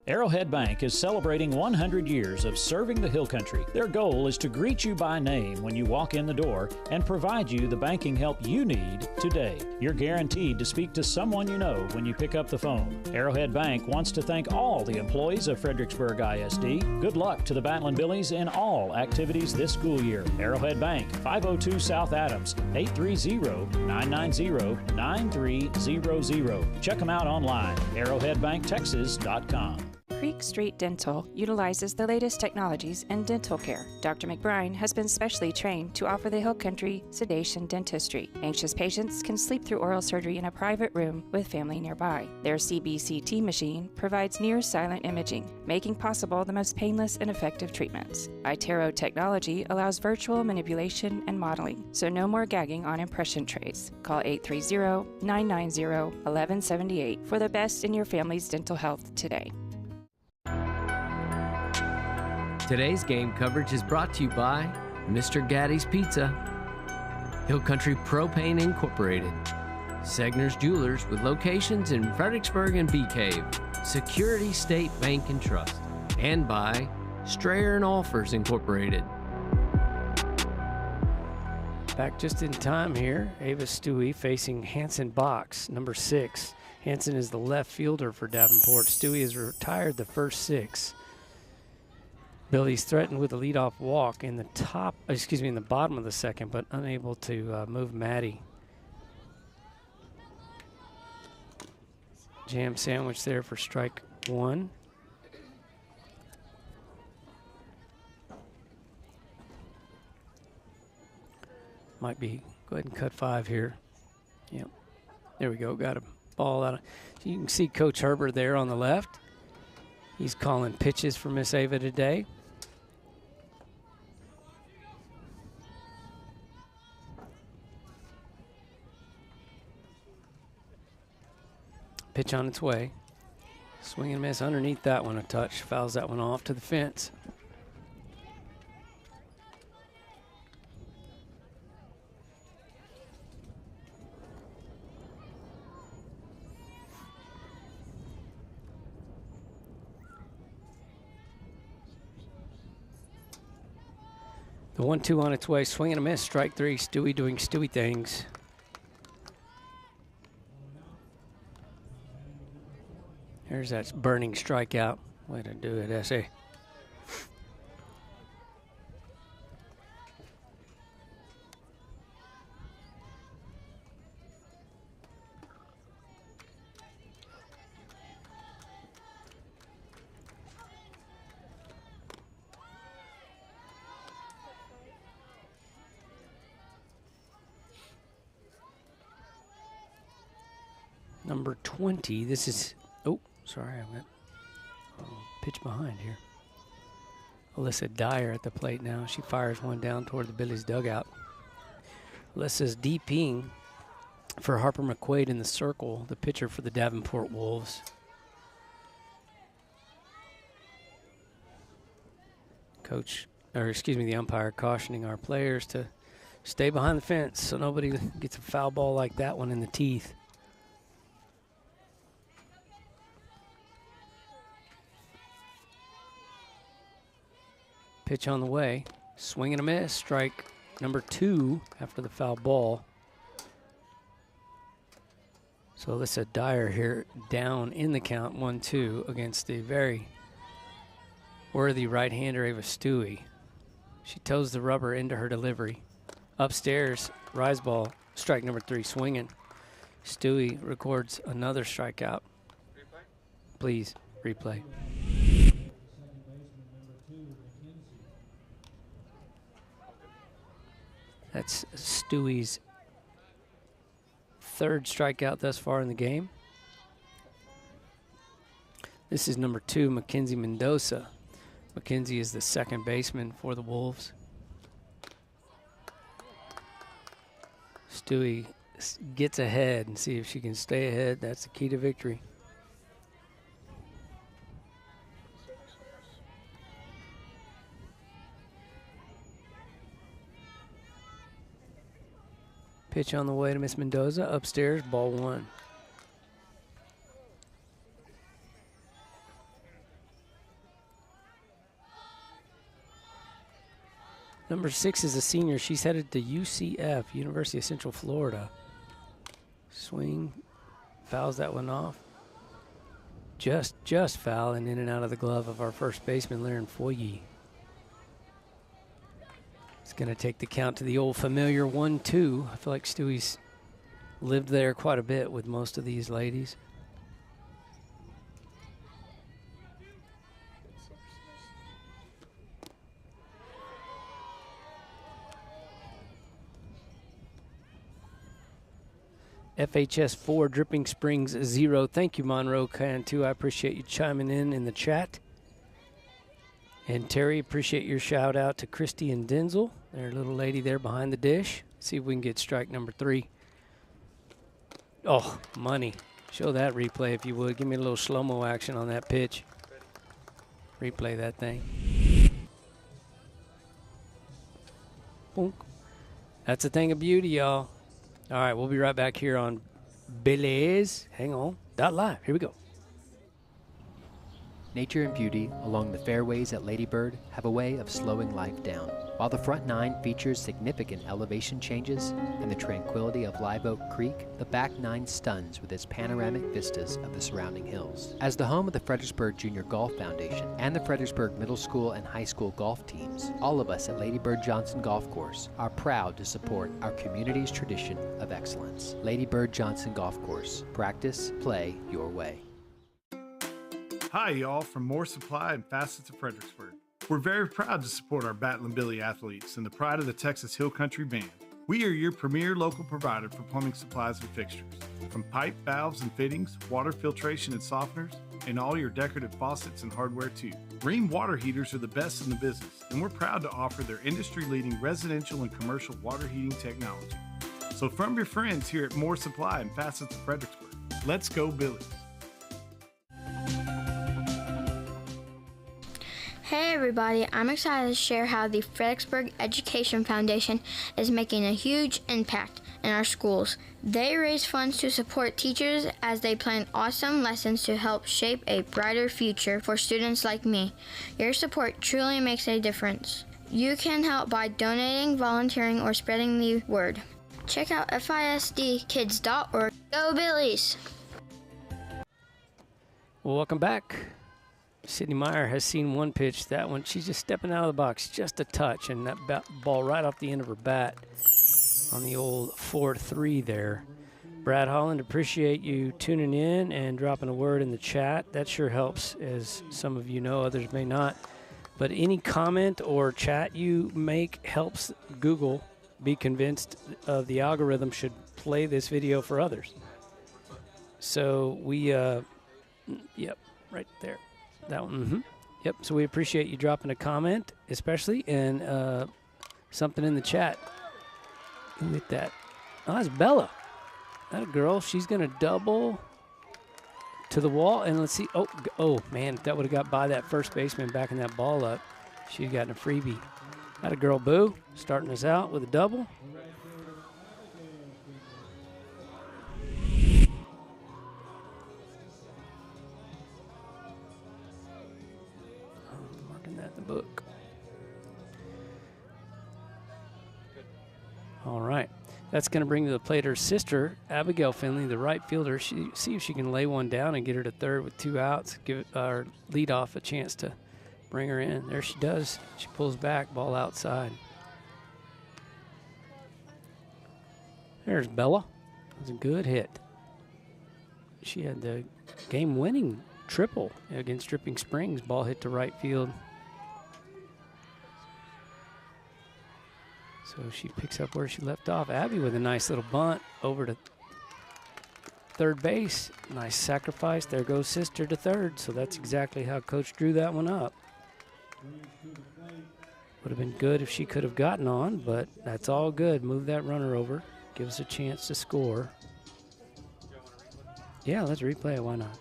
Arrowhead Bank is celebrating 100 years of serving the Hill Country. Their goal is to greet you by name when you walk in the door and provide you the banking help you need today. You're guaranteed to speak to someone you know when you pick up the phone. Arrowhead Bank wants to thank all the employees of Fredericksburg ISD. Good luck to the Battling Billies in all activities this school year. Arrowhead Bank, 502 South Adams, 830-990-9300. Check them out online, arrowheadbanktexas.com. Creek Street Dental utilizes the latest technologies in dental care. Dr. McBride has been specially trained to offer the Hill Country sedation dentistry. Anxious patients can sleep through oral surgery in a private room with family nearby. Their CBCT machine provides near-silent imaging, making possible the most painless and effective treatments. iTero technology allows virtual manipulation and modeling, so no more gagging on impression trays. Call 830-990-1178 for the best in your family's dental health today. Today's game coverage is brought to you by Mr. Gaddy's Pizza, Hill Country Propane Incorporated, Segner's Jewelers with locations in Fredericksburg and Bee Cave, Security State Bank and Trust, and by Strayer and Offers Incorporated. Back just in time here. Ava Stewie facing Hanson Box, number 6. Hanson is the left fielder for Davenport. Stewie has retired the first 6. Billy's threatened with a leadoff walk in the bottom of the second, but unable to move Maddie. Jam sandwich there for strike 1. Might be, go ahead and cut 5 here. Yep. There we go. Got a ball out. You can see Coach Herbert there on the left. He's calling pitches for Miss Ava today. Pitch on its way. Swing and miss underneath that one a touch. Fouls that one off to the fence. The 1-2 on its way. Swing and a miss. Strike 3. Stewie doing Stewie things. Here's that burning strikeout. Way to do it, S.A. Number 20. This is... Oh, sorry, I went pitch behind here. Alyssa Dyer at the plate now. She fires one down toward the Billy's dugout. Alyssa's DPing for Harper McQuaid in the circle, the pitcher for the Davenport Wolves. The umpire cautioning our players to stay behind the fence so nobody gets a foul ball like that one in the teeth. Pitch on the way. Swing and a miss. Strike number 2 after the foul ball. So Alyssa Dyer here down in the count 1-2 against the very worthy right-hander Ava Stewie. She toes the rubber into her delivery. Upstairs, rise ball. Strike number 3 swinging. Stewie records another strikeout. Replay? Please, replay. That's Stewie's 3rd strikeout thus far in the game. This is number 2, Mackenzie Mendoza. Mackenzie is the second baseman for the Wolves. Stewie gets ahead and see if she can stay ahead. That's the key to victory. Pitch on the way to Miss Mendoza. Upstairs, ball 1. Number 6 is a senior. She's headed to UCF, University of Central Florida. Swing, fouls that one off. Just fouling in and out of the glove of our first baseman, Laren Foye. It's going to take the count to the old familiar 1-2. I feel like Stewie's lived there quite a bit with most of these ladies. FHS 4, Dripping Springs 0. Thank you, Monroe Cantu. I appreciate you chiming in the chat. And Terry, appreciate your shout out to Christy and Denzel. Their little lady there behind the dish. See if we can get strike number 3. Oh, money. Show that replay if you would. Give me a little slow-mo action on that pitch. Replay that thing. Boom. That's a thing of beauty, y'all. All right, we'll be right back here on Billy's. Hang on. .live. Here we go. Nature and beauty along the fairways at Lady Bird have a way of slowing life down. While the front nine features significant elevation changes and the tranquility of Live Oak Creek, the back nine stuns with its panoramic vistas of the surrounding hills. As the home of the Fredericksburg Junior Golf Foundation and the Fredericksburg Middle School and High School golf teams, all of us at Lady Bird Johnson Golf Course are proud to support our community's tradition of excellence. Lady Bird Johnson Golf Course. Practice, play your way. Hi, y'all, from More Supply and Facets of Fredericksburg. We're very proud to support our Battlin' Billy athletes and the pride of the Texas Hill Country Band. We are your premier local provider for plumbing supplies and fixtures. From pipe, valves, and fittings, water filtration and softeners, and all your decorative faucets and hardware too. Rheem water heaters are the best in the business, and we're proud to offer their industry-leading residential and commercial water heating technology. So from your friends here at More Supply and Facets of Fredericksburg, let's go Billies. Hey everybody, I'm excited to share how the Fredericksburg Education Foundation is making a huge impact in our schools. They raise funds to support teachers as they plan awesome lessons to help shape a brighter future for students like me. Your support truly makes a difference. You can help by donating, volunteering, or spreading the word. Check out FISDkids.org. Go Billies! Well, welcome back. Sydney Meyer has seen one pitch. That one, she's just stepping out of the box just a touch, and that ball right off the end of her bat on the old 4-3 there. Brad Holland, appreciate you tuning in and dropping a word in the chat. That sure helps, as some of you know, others may not. But any comment or chat you make helps Google be convinced of the algorithm should play this video for others. So we, yep, right there. That one, Yep, so we appreciate you dropping a comment, especially, and something in the chat. Who hit that? Oh, that's Bella. That a girl. She's going to double to the wall, and let's see. Oh, man, if that would have got by that first baseman backing that ball up, she'd gotten a freebie. That a girl, Boo, starting us out with a double. Book. All right. That's going to bring to the plate her sister, Abigail Finley, the right fielder. See if she can lay one down and get her to third with 2 outs. Give our leadoff a chance to bring her in. There she does. She pulls back, ball outside. There's Bella. It was a good hit. She had the game-winning triple against Dripping Springs. Ball hit to right field. So she picks up where she left off. Abby with a nice little bunt over to third base. Nice sacrifice. There goes sister to third. So that's exactly how Coach drew that one up. Would have been good if she could have gotten on, but that's all good. Move that runner over. Give us a chance to score. Yeah, let's replay it. Why not?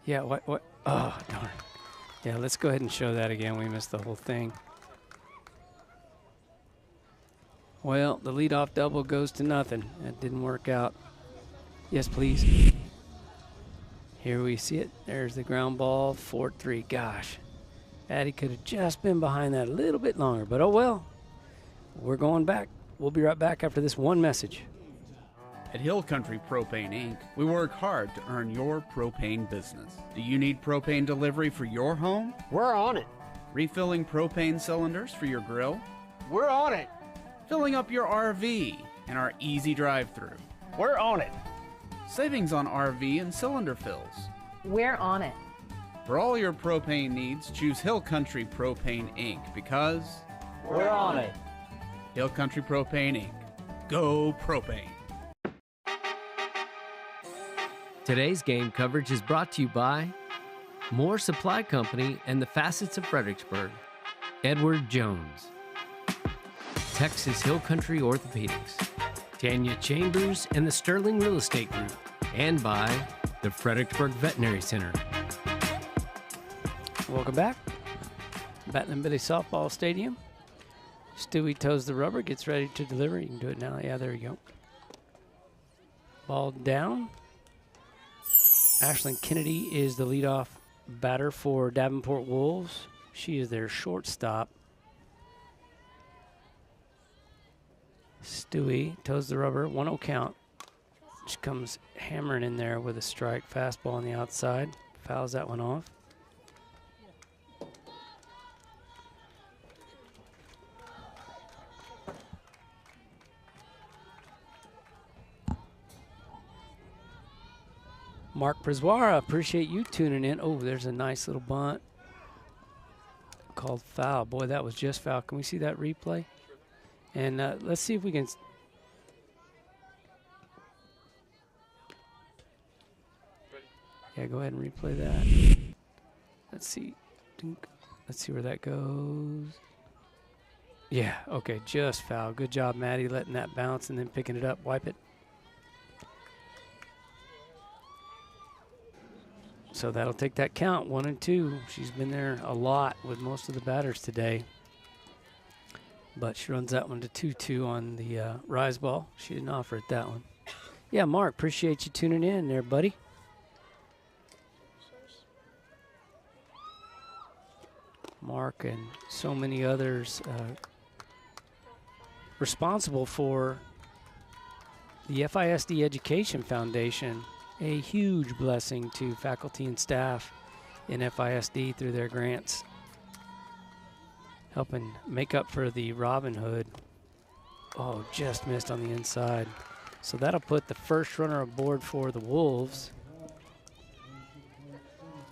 Yeah, what? Oh, darn. Yeah, let's go ahead and show that again. We missed the whole thing. Well, the leadoff double goes to nothing. That didn't work out. Yes, please. Here we see it. There's the ground ball, 4-3. Gosh, Addie could have just been behind that a little bit longer, but oh well. We're going back. We'll be right back after this one message. At Hill Country Propane Inc., we work hard to earn your propane business. Do you need propane delivery for your home? We're on it. Refilling propane cylinders for your grill? We're on it. Filling up your RV and our easy drive-thru? We're on it. Savings on RV and cylinder fills? We're on it. For all your propane needs, choose Hill Country Propane Inc. because we're on it. Hill Country Propane Inc. Go propane. Today's game coverage is brought to you by Moore Supply Company and the Facets of Fredericksburg, Edward Jones, Texas Hill Country Orthopedics, Tanya Chambers and the Sterling Real Estate Group, and by the Fredericksburg Veterinary Center. Welcome back. Battling Billy Softball Stadium. Stewie toes the rubber, gets ready to deliver. You can do it now. Yeah, there you go. Ball down. Ashlyn Kennedy is the leadoff batter for Davenport Wolves. She is their shortstop. Stewie toes the rubber, 1-0 count. She comes hammering in there with a strike fastball on the outside. Fouls that one off. Mark Prezwara, appreciate you tuning in. Oh, there's a nice little bunt called foul. Boy, that was just foul. Can we see that replay? And let's see if we can. Yeah, go ahead and replay that. Let's see. Let's see where that goes. Yeah, okay, just foul. Good job, Maddie, letting that bounce and then picking it up. Wipe it. So that'll take that count, 1-2. She's been there a lot with most of the batters today. But she runs that one to 2-2 on the rise ball. She didn't offer it that one. Yeah, Mark, appreciate you tuning in there, buddy. Mark and so many others responsible for the FISD Education Foundation. A huge blessing to faculty and staff in FISD through their grants, helping make up for the Robin Hood. Oh, just missed on the inside. So that'll put the first runner aboard for the Wolves.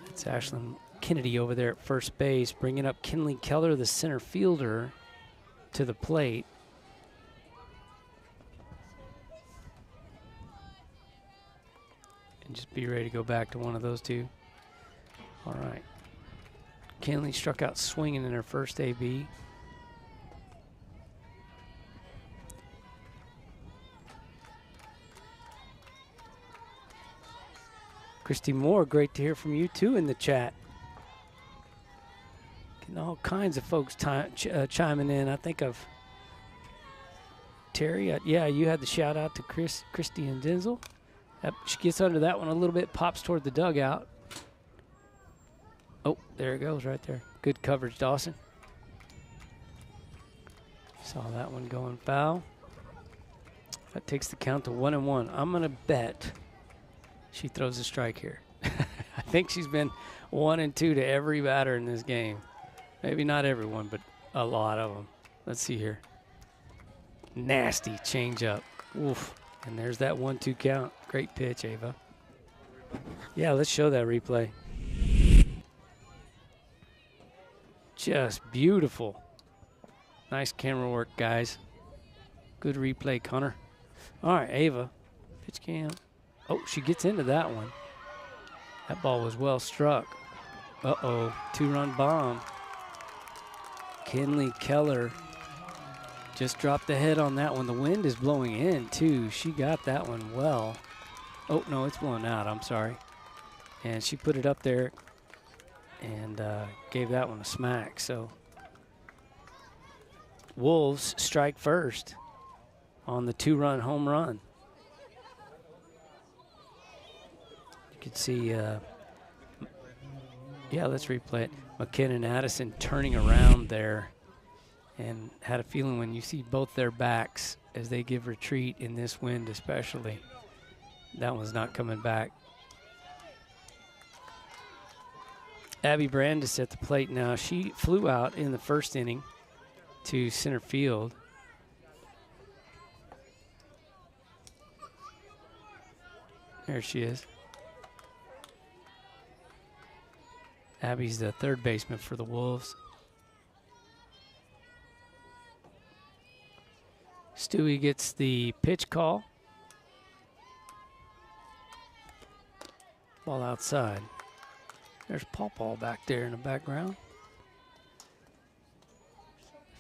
It's Ashlyn Kennedy over there at first base, bringing up Kinley Keller, the center fielder, to the plate. And just be ready to go back to one of those two. All right. Kinley struck out swinging in her first AB. Christy Moore, great to hear from you too in the chat. Getting all kinds of folks chiming in. I think of Terry. Yeah, you had the shout out to Christy and Denzel. She gets under that one a little bit, pops toward the dugout. Oh, there it goes right there. Good coverage, Dawson. Saw that one going foul. That takes the count to 1-1. I'm going to bet she throws a strike here. I think she's been 1-2 to every batter in this game. Maybe not everyone, but a lot of them. Let's see here. Nasty changeup. Oof. And there's that 1-2 count. Great pitch, Ava. Yeah, let's show that replay. Just beautiful. Nice camera work, guys. Good replay, Connor. All right, Ava. Pitch cam. Oh, she gets into that one. That ball was well struck. Uh-oh, 2-run bomb. Kinley Keller just dropped the head on that one. The wind is blowing in, too. She got that one well. Oh, no, it's blowing out. I'm sorry. And she put it up there and gave that one a smack. So Wolves strike first on the 2-run home run. You can see, yeah, let's replay it. McKinnon Addison turning around there, and had a feeling when you see both their backs as they give retreat in this wind especially, that one's not coming back. Abby Brandis at the plate now. She flew out in the first inning to center field. There she is. Abby's the third baseman for the Wolves. Stewie gets the pitch call. Ball outside. There's Paw back there in the background.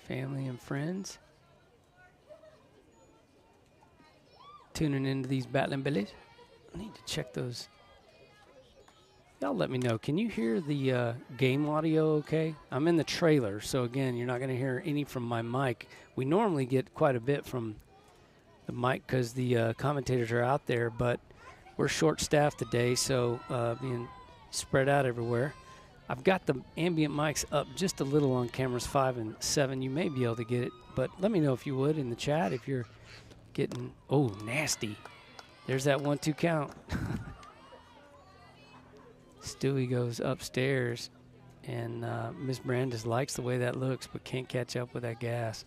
Family and friends tuning into these Battling Billies. I need to check those Y'all let me know. Can you hear the game audio okay? I'm in the trailer, so again, you're not going to hear any from my mic. We normally get quite a bit from the mic because the commentators are out there, but we're short-staffed today, so being spread out everywhere. I've got the ambient mics up just a little on cameras 5 and 7. You may be able to get it, but let me know if you would in the chat if you're getting, oh, nasty. There's that 1-2 count. Stewie goes upstairs, and Miss Brandis likes the way that looks, but can't catch up with that gas.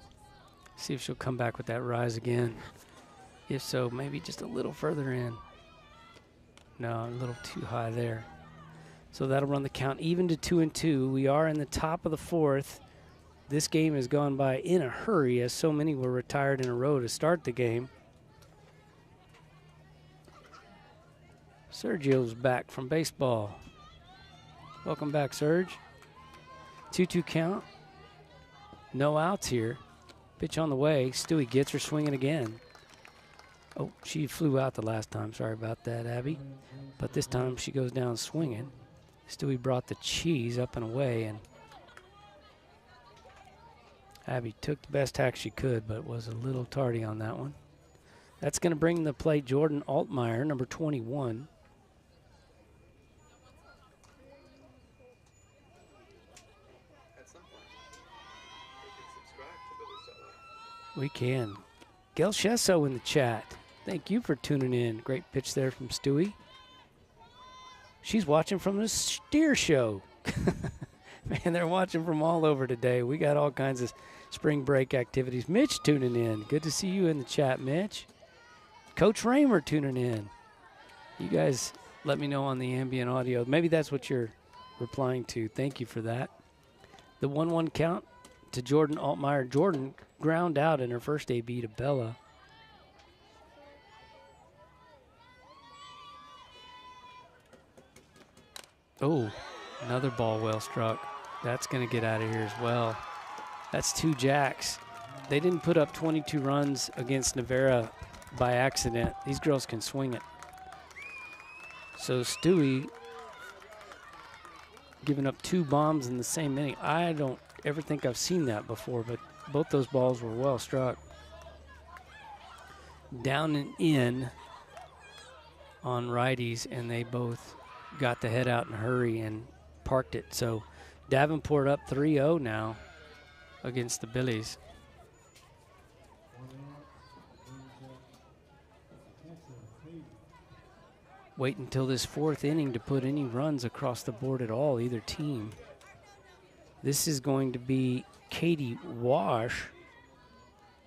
See if she'll come back with that rise again. If so, maybe just a little further in. No, a little too high there. So that'll run the count even to 2-2. We are in the top of the 4th. This game has gone by in a hurry as so many were retired in a row to start the game. Sergio's back from baseball. Welcome back, Serge. 2-2 count. No outs here. Pitch on the way. Stewie gets her swinging again. Oh, she flew out the last time. Sorry about that, Abby. But this time she goes down swinging. Stewie brought the cheese up and away, and Abby took the best tack she could, but was a little tardy on that one. That's going to bring the plate Jordan Altmaier, number 21. We can. Gail Shesso in the chat. Thank you for tuning in. Great pitch there from Stewie. She's watching from the steer show. Man, they're watching from all over today. We got all kinds of spring break activities. Mitch tuning in. Good to see you in the chat, Mitch. Coach Raymer tuning in. You guys let me know on the ambient audio. Maybe that's what you're replying to. Thank you for that. The 1-1 count to Jordan Altmaier. Jordan ground out in her first AB to Bella. Oh, another ball well struck. That's going to get out of here as well. That's 2 jacks. They didn't put up 22 runs against Navarra by accident. These girls can swing it. So Stewie giving up 2 bombs in the same inning. I don't ever think I've seen that before, but both those balls were well struck. Down and in on righties, and they both got the head out in a hurry and parked it. So Davenport up 3-0 now against the Billies. Wait until this 4th inning to put any runs across the board at all, either team. This is going to be Katie Wash,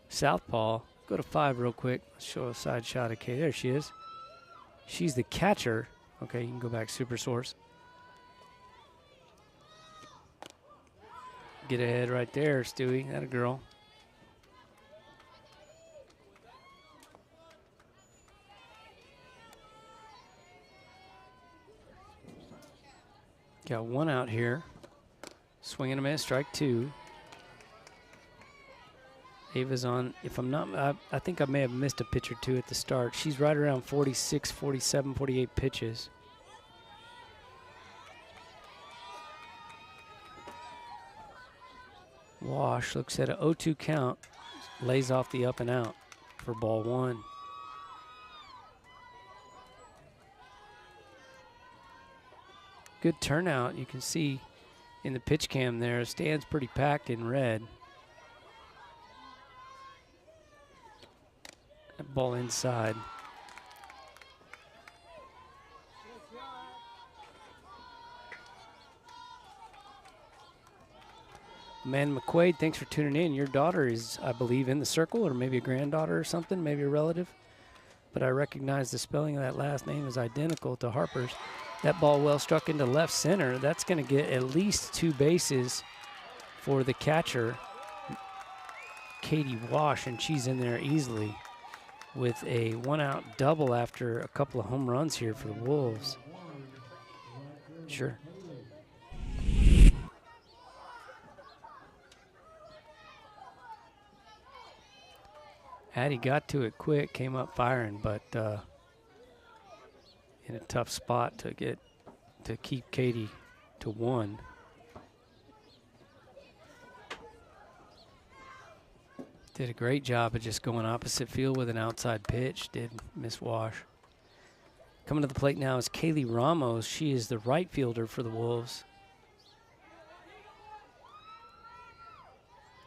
southpaw. Go to 5 real quick. Let's show a side shot of Katie. There she is. She's the catcher. Okay, you can go back Super Source. Get ahead right there, Stewie. That a girl. Got 1 out here. Swing and a miss, strike 2. Ava's on, if I'm not, I think I may have missed a pitch or 2 at the start. She's right around 46, 47, 48 pitches. Wash looks at an 0-2 count, lays off the up and out for ball 1. Good turnout. You can see in the pitch cam there, stands pretty packed in red. That ball inside. Amanda McQuaid, thanks for tuning in. Your daughter is, I believe, in the circle, or maybe a granddaughter or something, maybe a relative. But I recognize the spelling of that last name is identical to Harper's. That ball well struck into left center. That's going to get at least 2 bases for the catcher, Katie Wash, and she's in there easily with a 1-out double after a couple of home runs here for the Wolves. Sure. Addie got to it quick, came up firing, but in a tough spot to get to keep Katie to 1. Did a great job of just going opposite field with an outside pitch, did Miss Wash. Coming to the plate now is Kaylee Ramos. She is the right fielder for the Wolves.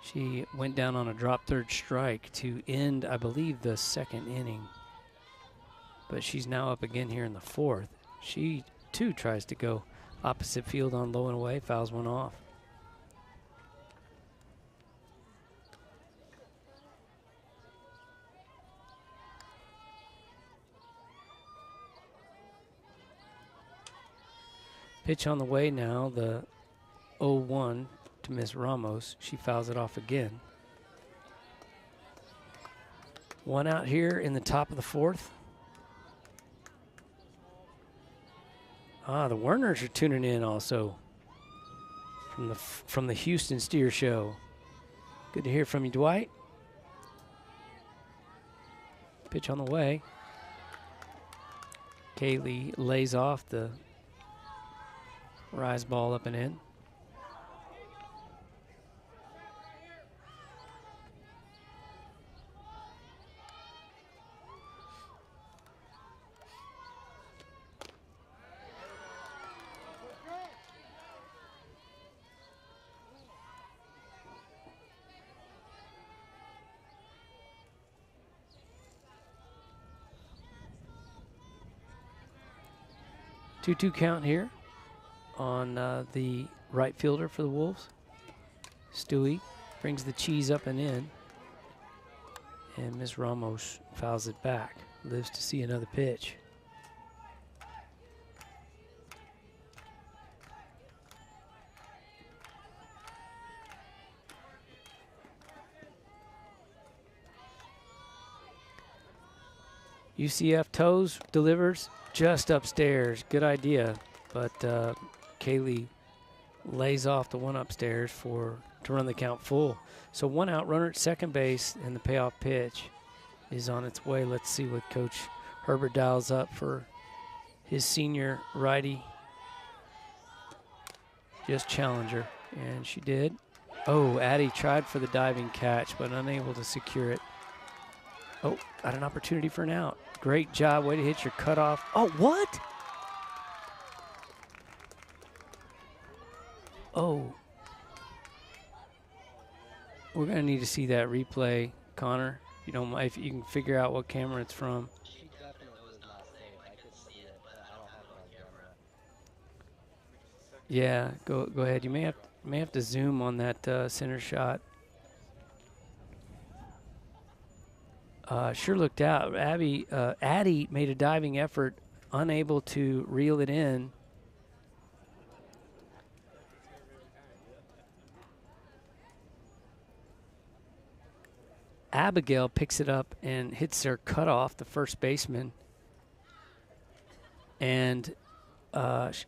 She went down on a drop third strike to end, I believe, the 2nd inning. But she's now up again here in the 4th. She, too, tries to go opposite field on low and away, fouls one off. Pitch on the way now, the 0-1 to Miss Ramos. She fouls it off again. 1 out here in the top of the 4th. The Werners are tuning in also from the Houston Steer Show. Good to hear from you, Dwight. Pitch on the way. Kaylee lays off the rise ball up and in. Two count here on the right fielder for the Wolves. Stewie brings the cheese up and in. And Ms. Ramos fouls it back. Lives to see another pitch. UCF toes delivers just upstairs. Good idea, but Kaylee lays off the one upstairs to run the count full. So 1 out, runner at second base, and the payoff pitch is on its way. Let's see what Coach Herbert dials up for his senior righty. Just challenger, and she did. Oh, Addie tried for the diving catch, but unable to secure it. Oh, got an opportunity for an out. Great job. Way to hit your cutoff. Oh, what? Oh. We're going to need to see that replay, Connor. If you can figure out what camera it's from. She definitely was not safe. I could see it, but I don't have it on camera. Yeah, go ahead. You may have to zoom on that center shot. Sure looked out. Addie made a diving effort, unable to reel it in. Abigail picks it up and hits her cutoff, the first baseman. And that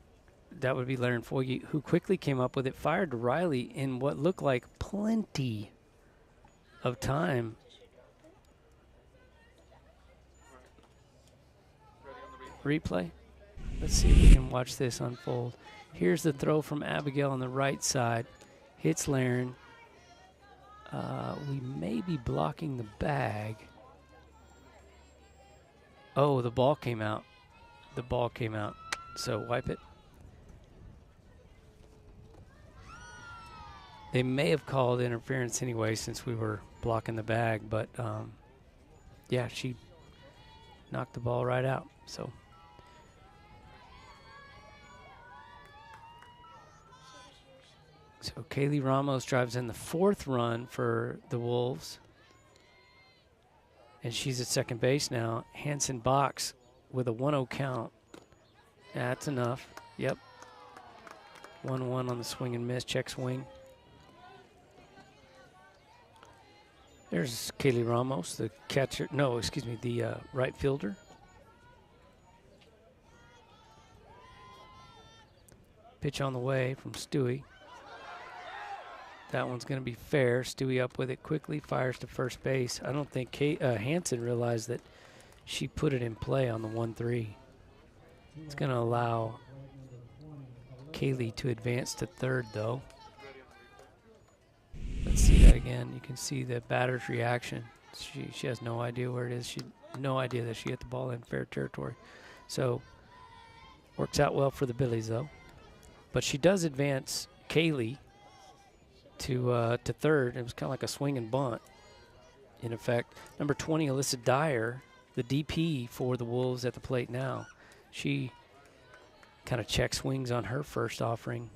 would be Laren Foyge, who quickly came up with it, fired to Riley in what looked like plenty of time. Replay. Let's see if we can watch this unfold. Here's the throw from Abigail on the right side. Hits Laren. We may be blocking the bag. Oh, the ball came out. The ball came out. So wipe it. They may have called interference anyway since we were blocking the bag, but yeah, she knocked the ball right out. So Kaylee Ramos drives in the 4th run for the Wolves. And she's at second base now. Hanson box with a 1-0 count. That's enough. Yep. 1-1 on the swing and miss. Check swing. There's Kaylee Ramos, the catcher. No, excuse me, the right fielder. Pitch on the way from Stewie. That one's going to be fair. Stewie up with it quickly, fires to first base. I don't think Hanson realized that she put it in play on the 1-3. It's going to allow Kaylee to advance to third, though. Let's see that again. You can see the batter's reaction. She has no idea where it is. She no idea that she hit the ball in fair territory. So works out well for the Billies, though. But she does advance Kaylee to third. It was kind of like a swing and bunt, in effect. Number 20, Alyssa Dyer, the DP for the Wolves at the plate now. She kind of check swings on her first offering,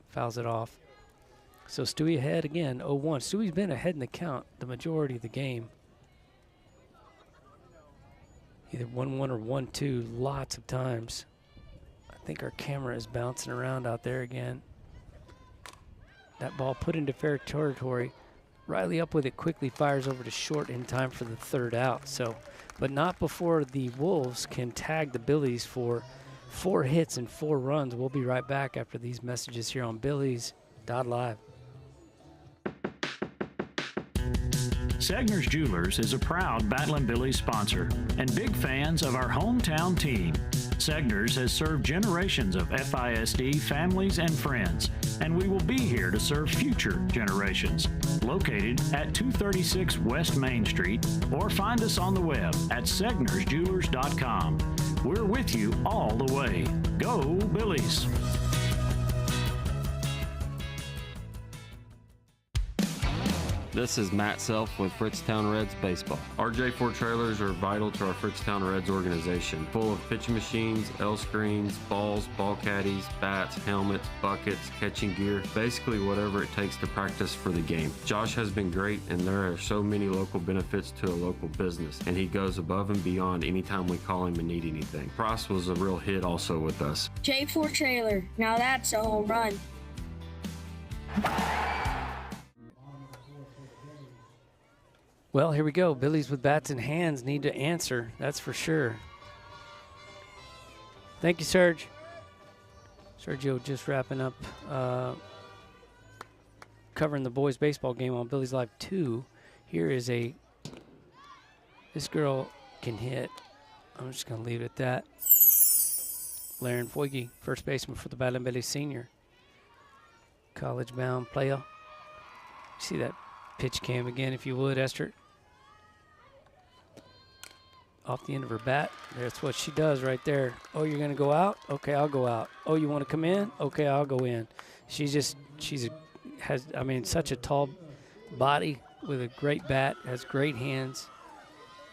fouls it off. So Stewie ahead again, 0-1. Stewie's been ahead in the count the majority of the game. Either 1-1 or 1-2 lots of times. I think our camera is bouncing around out there again. That ball put into fair territory. Riley up with it, quickly fires over to short in time for the third out. So, but not before the Wolves can tag the Billies for 4 hits and 4 runs. We'll be right back after these messages here on Billies.live. Segner's Jewelers is a proud Battlin' Billies sponsor and big fans of our hometown team. Segner's has served generations of FISD families and friends, and we will be here to serve future generations. Located at 236 West Main Street, or find us on the web at segnersjewelers.com. We're with you all the way. Go Billies! This is Matt Self with Fritztown Reds Baseball. Our J4 trailers are vital to our Fritztown Reds organization, full of pitching machines, L screens, balls, ball caddies, bats, helmets, buckets, catching gear, basically whatever it takes to practice for the game. Josh has been great, and there are so many local benefits to a local business, and he goes above and beyond anytime we call him and need anything. Price was a real hit also with us. J4 trailer, now that's a home run. Well, here we go. Billies with bats in hands need to answer. That's for sure. Thank you, Serge. Sergio just wrapping up covering the boys baseball game on Billies Live 2. Here is this girl can hit. I'm just going to leave it at that. Laren Foyge, first baseman for the Battlin' Billies senior. College-bound player. See that pitch cam again, if you would, Esther. Off the end of her bat. That's what she does right there. Oh, you're going to go out? Okay, I'll go out. Oh, you want to come in? Okay, I'll go in. She's such a tall body with a great bat, has great hands.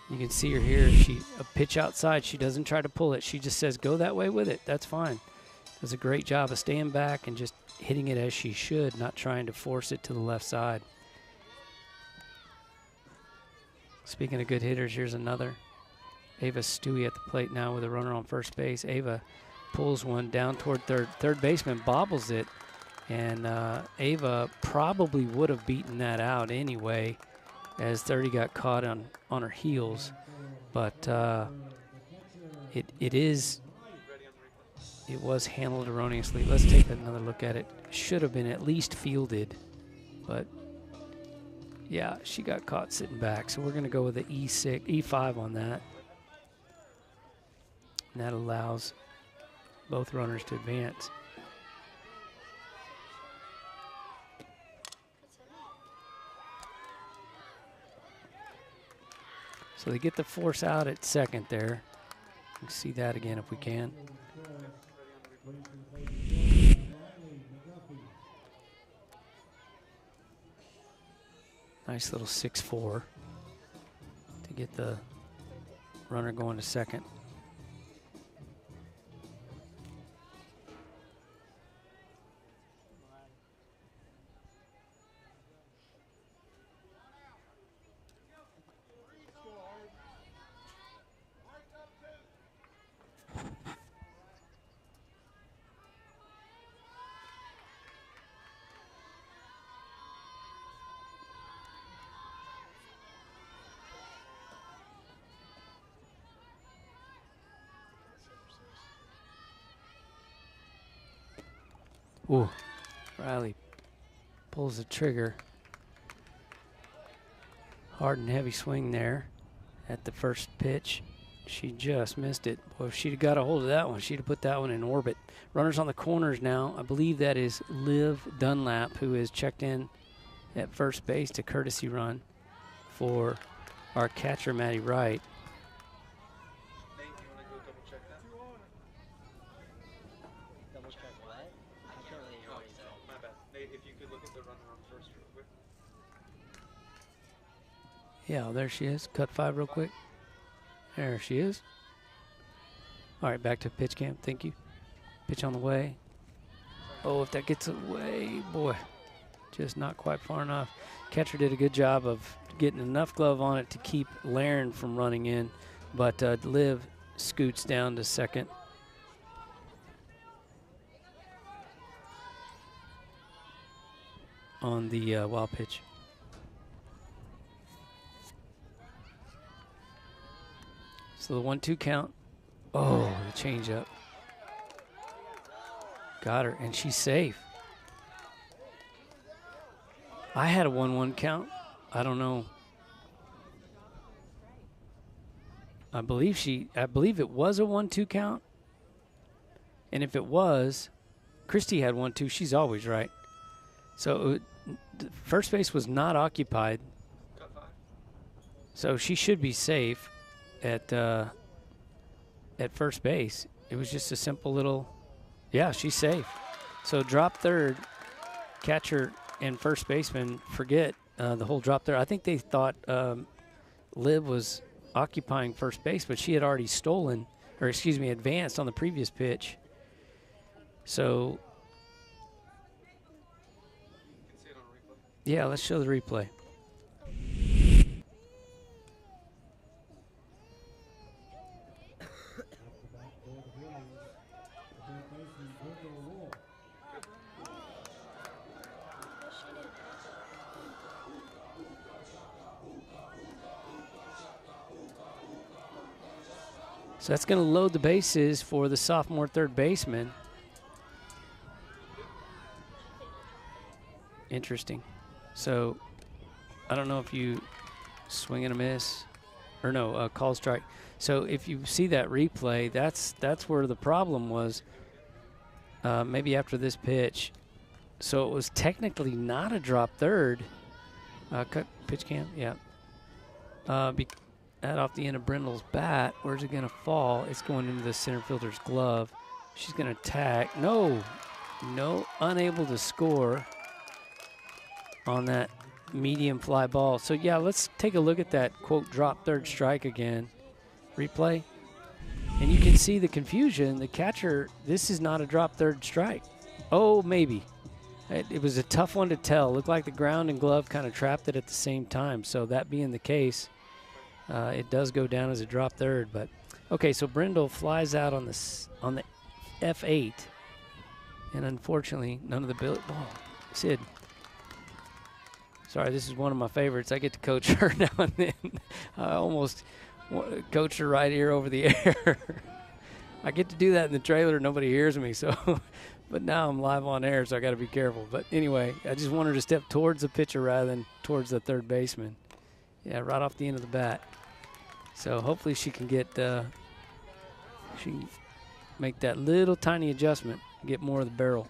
You can see her here. A pitch outside. She doesn't try to pull it. She just says, go that way with it. That's fine. Does a great job of staying back and just hitting it as she should, not trying to force it to the left side. Speaking of good hitters, here's another. Ava Stewie at the plate now with a runner on first base. Ava pulls one down toward third. Third baseman bobbles it, and Ava probably would have beaten that out anyway, as 30 got caught on her heels. But it was handled erroneously. Let's take another look at it. Should have been at least fielded, but yeah, she got caught sitting back. So we're going to go with the E5 on that. And that allows both runners to advance. So they get the force out at second there. Let's see that again if we can. Nice little 6-4 to get the runner going to second. Ooh, Riley pulls the trigger. Hard and heavy swing there at the first pitch. She just missed it. Boy, if she'd have got a hold of that one, she'd have put that one in orbit. Runners on the corners now. I believe that is Liv Dunlap, who is checked in at first base to courtesy run for our catcher, Maddie Wright. Nate, you want to go double check that? Double check what? I can't really hear what you said. My bad. Nate, if you could look at the runner on first real quick. Yeah, there she is. Cut 5 real quick. There she is. All right, back to pitch cam. Thank you. Pitch on the way. Oh, if that gets away, boy, just not quite far enough. Catcher did a good job of getting enough glove on it to keep Laren from running in, but Liv scoots down to second. On the wild pitch. So the 1-2 count. Oh, the changeup. Got her, and she's safe. I had a 1-1 count. I don't know. I believe it was a 1-2 count. And if it was, Christy had 1-2. She's always right. So first base was not occupied. So she should be safe at first base. It was just a simple little, yeah, she's safe. So drop third, catcher and first baseman forget the whole drop there. I think they thought Liv was occupying first base, but she had already advanced on the previous pitch. So, yeah, let's show the replay. So that's going to load the bases for the sophomore third baseman. Interesting. So I don't know if you swing and a miss or no, call strike. So if you see that replay, that's where the problem was. Maybe after this pitch. So it was technically not a drop third. Cut pitch cam, yeah. That off the end of Brindle's bat. Where's it going to fall? It's going into the center fielder's glove. She's going to attack. No, unable to score on that medium fly ball. So, yeah, let's take a look at that, quote, drop third strike again. Replay. And you can see the confusion. The catcher, this is not a drop third strike. Oh, maybe. It was a tough one to tell. Looked like the ground and glove kind of trapped it at the same time. So that being the case, it does go down as a drop third. But okay, so Brindle flies out on the F8, and unfortunately, none of the Sid. Sorry, this is one of my favorites. I get to coach her now and then. I almost coach her right here over the air. I get to do that in the trailer. Nobody hears me, so. But now I'm live on air, so I got to be careful. But anyway, I just want her to step towards the pitcher rather than towards the third baseman. Yeah, right off the end of the bat. So hopefully she can get, she can make that little tiny adjustment, get more of the barrel.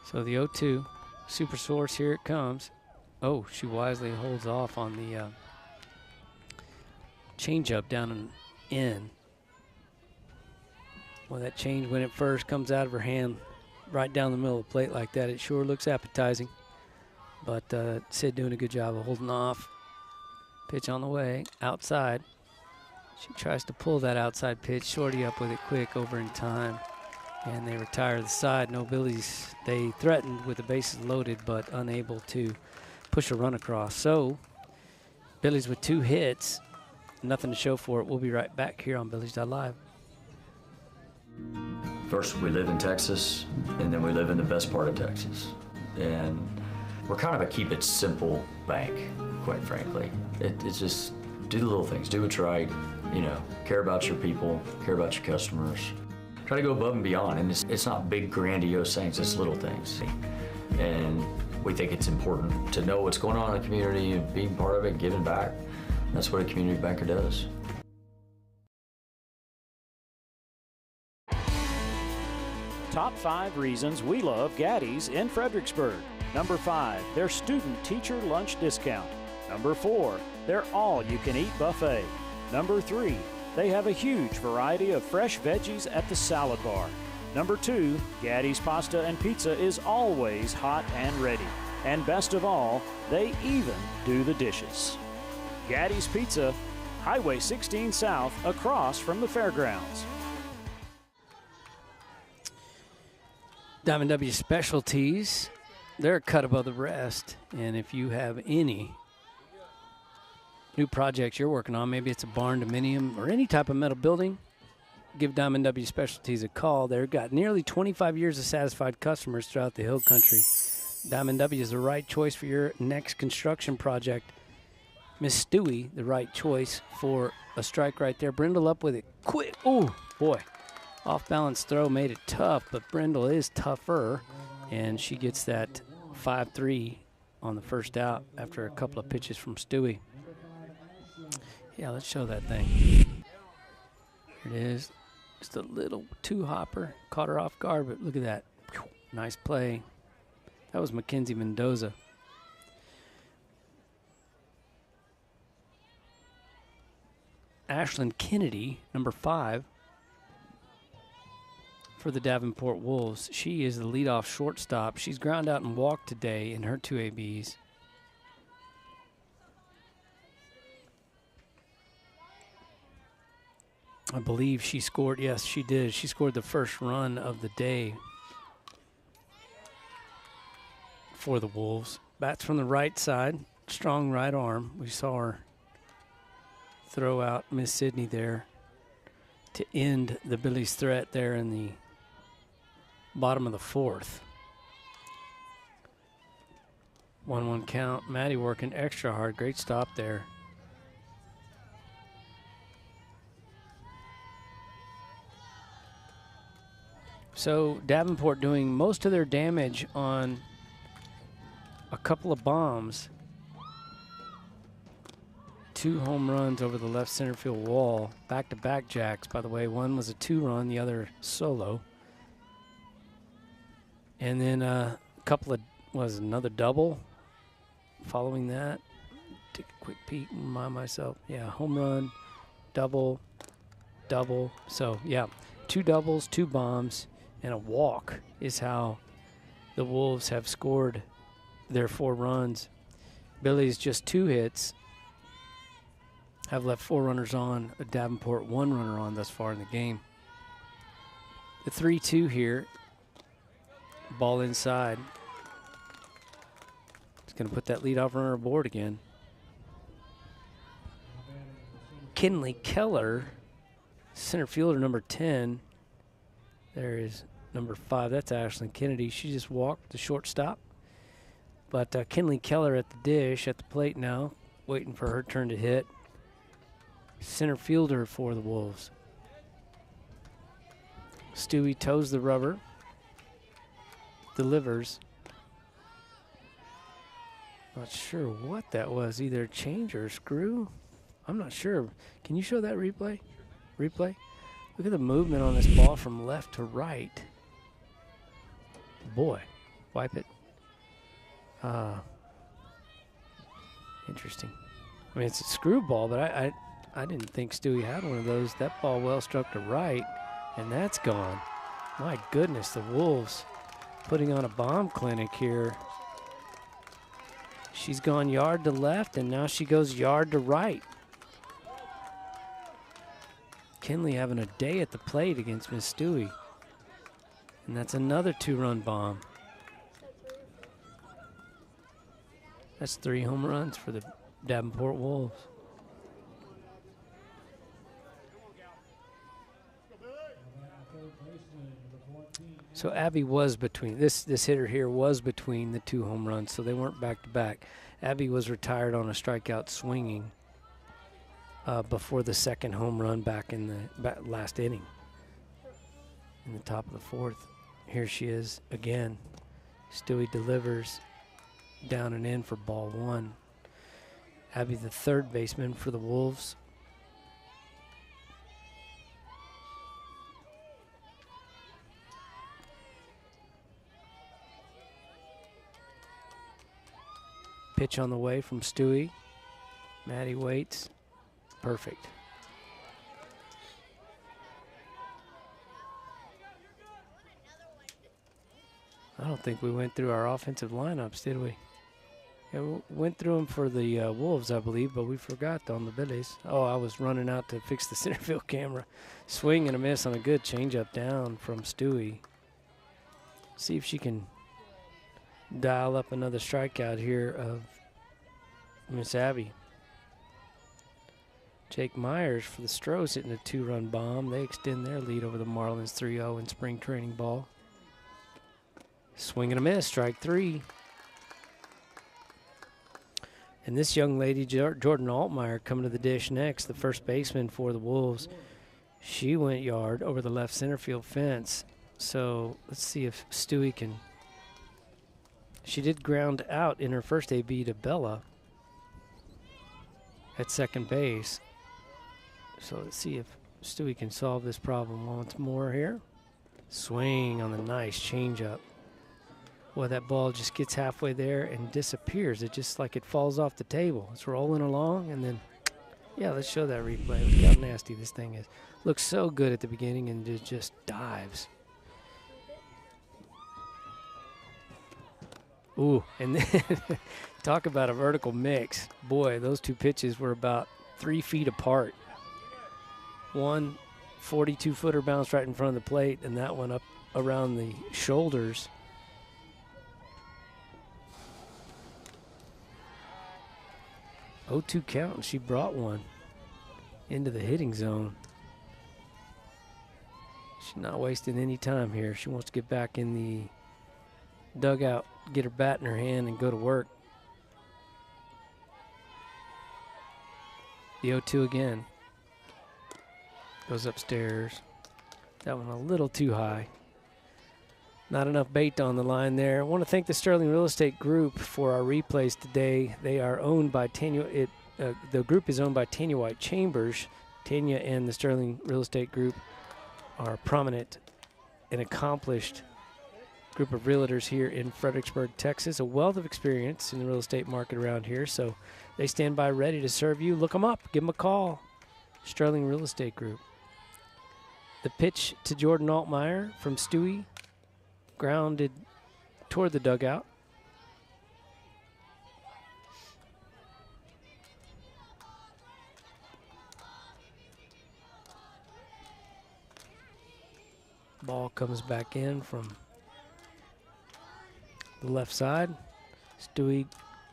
So the 0-2, super source, here it comes. Oh, she wisely holds off on the changeup down and in. Well, that change when it first comes out of her hand right down the middle of the plate like that, it sure looks appetizing. But Sid doing a good job of holding off. Pitch on the way, outside. She tries to pull that outside pitch. Shorty up with it quick, over in time. And they retire the side. No Billies. They threatened with the bases loaded, but unable to push a run across. So Billies with 2 hits. Nothing to show for it. We'll be right back here on Billies.live. First, we live in Texas, and then we live in the best part of Texas. And we're kind of a keep it simple bank, quite frankly. It's just do the little things, do what's right, care about your people, care about your customers. try to go above and beyond. And it's not big, grandiose things, it's little things. And we think it's important to know what's going on in the community and being part of it, giving back. That's what a community banker does. Top 5 reasons we love Gaddy's in Fredericksburg. Number 5, their student-teacher lunch discount. Number 4, their all-you-can-eat buffet. Number 3, they have a huge variety of fresh veggies at the salad bar. Number 2, Gaddy's pasta and pizza is always hot and ready. And best of all, they even do the dishes. Gaddy's Pizza, Highway 16 South, across from the fairgrounds. Diamond W Specialties, they're a cut above the rest. And if you have any new projects you're working on, maybe it's a barn dominium or any type of metal building, give Diamond W Specialties a call. They've got nearly 25 years of satisfied customers throughout the Hill Country. Diamond W is the right choice for your next construction project. Miss Stewie, the right choice for a strike right there. Brindle up with it quick. Oh, boy. Off-balance throw made it tough, but Brindle is tougher, and she gets that 5-3 on the first out after a couple of pitches from Stewie. Yeah, let's show that thing. Here it is. Just a little two-hopper. Caught her off guard, but look at that. Nice play. That was Mackenzie Mendoza. Ashlyn Kennedy, number 5, for the Davenport Wolves. She is the leadoff shortstop. She's ground out and walked today in her 2 ABs. I believe she scored. Yes, she did. She scored the first run of the day for the Wolves. Bats from the right side. Strong right arm. We saw her throw out Miss Sydney there to end the Billies' threat there in the bottom of the 4th. 1-1 count. Maddie working extra hard. Great stop there. So Davenport doing most of their damage on a couple of bombs. 2 home runs over the left center field wall. Back-to-back jacks, by the way. One was a 2-run, the other solo. And then a couple of, was another double following that. Take a quick peek and remind myself. Yeah, home run, double, double. So, yeah, 2 doubles, 2 bombs, and a walk is how the Wolves have scored their 4 runs. Billy's just 2 hits. Have left 4 runners on, a Davenport 1 runner on thus far in the game. The 3-2 here. Ball inside. It's going to put that leadoff runner aboard again. Kinley Keller, center fielder number 10. There is number 5. That's Ashlyn Kennedy. She just walked the shortstop. But Kinley Keller at the dish, at the plate now, waiting for her turn to hit. Center fielder for the Wolves. Stewie toes the rubber. Delivers. Not sure what that was. Either a change or a screw. I'm not sure. Can you show that replay? Replay? Look at the movement on this ball from left to right. Boy. Wipe it. Interesting. I mean, it's a screwball, but I didn't think Stewie had one of those. That ball well struck to right, and that's gone. My goodness, the Wolves putting on a bomb clinic here. She's gone yard to left, and now she goes yard to right. Kinley having a day at the plate against Miss Stewie. And that's another 2-run bomb. That's 3 home runs for the Davenport Wolves. So Abby was between, this hitter here was between the 2 home runs, so they weren't back-to-back. Abby was retired on a strikeout swinging before the second home run back in the last inning. in the top of the fourth. Here she is again. Stewie delivers down and in for ball one. Abby, the third baseman for the Wolves. Pitch on the way from Stewie. Maddie waits. Perfect. I don't think we went through our offensive lineups, did we? Yeah, we went through them for the Wolves, I believe, but we forgot on the Billies. Oh, I was running out to fix the center field camera. Swing and a miss on a good changeup down from Stewie. See if she can dial up another strikeout here of Miss Abby. Jake Myers for the Stros hitting a 2-run bomb. They extend their lead over the Marlins 3-0 in spring training ball. Swing and a miss, strike three. And this young lady, Jordan Altmaier, coming to the dish next, the first baseman for the Wolves. She went yard over the left center field fence. So let's see if Stewie can. She did ground out in her first AB to Bella at second base. So let's see if Stewie can solve this problem once more here. Swing on the nice changeup. Well, that ball just gets halfway there and disappears. It just like it falls off the table. It's rolling along, and then, yeah, let's show that replay. Look how nasty this thing is. Looks so good at the beginning, and it just dives. Ooh, and then talk about a vertical mix. Boy, those two pitches were about 3 feet apart. One 42-footer bounced right in front of the plate, and that one up around the shoulders. 0-2 count, and she brought one into the hitting zone. She's not wasting any time here. She wants to get back in the dugout, get her bat in her hand, and go to work. The 0-2 again. Goes upstairs. That one a little too high. Not enough bait on the line there. I want to thank the Sterling Real Estate Group for our replays today. They are owned by Tanya. The group is owned by Tanya White Chambers. Tanya and the Sterling Real Estate Group are prominent and accomplished group of realtors here in Fredericksburg, Texas. A wealth of experience in the real estate market around here. So they stand by ready to serve you. Look them up. Give them a call. Sterling Real Estate Group. The pitch to Jordan Altmaier from Stewie. Grounded toward the dugout. Ball comes back in from the left side. Stewie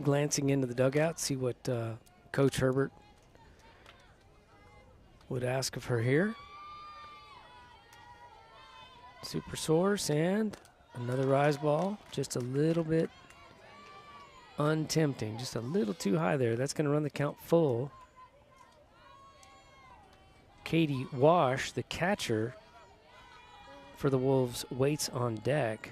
glancing into the dugout, see what Coach Herbert would ask of her here. Super source and another rise ball, just a little bit untempting, just a little too high there. That's going to run the count full. Katie Wash, the catcher for the Wolves, waits on deck.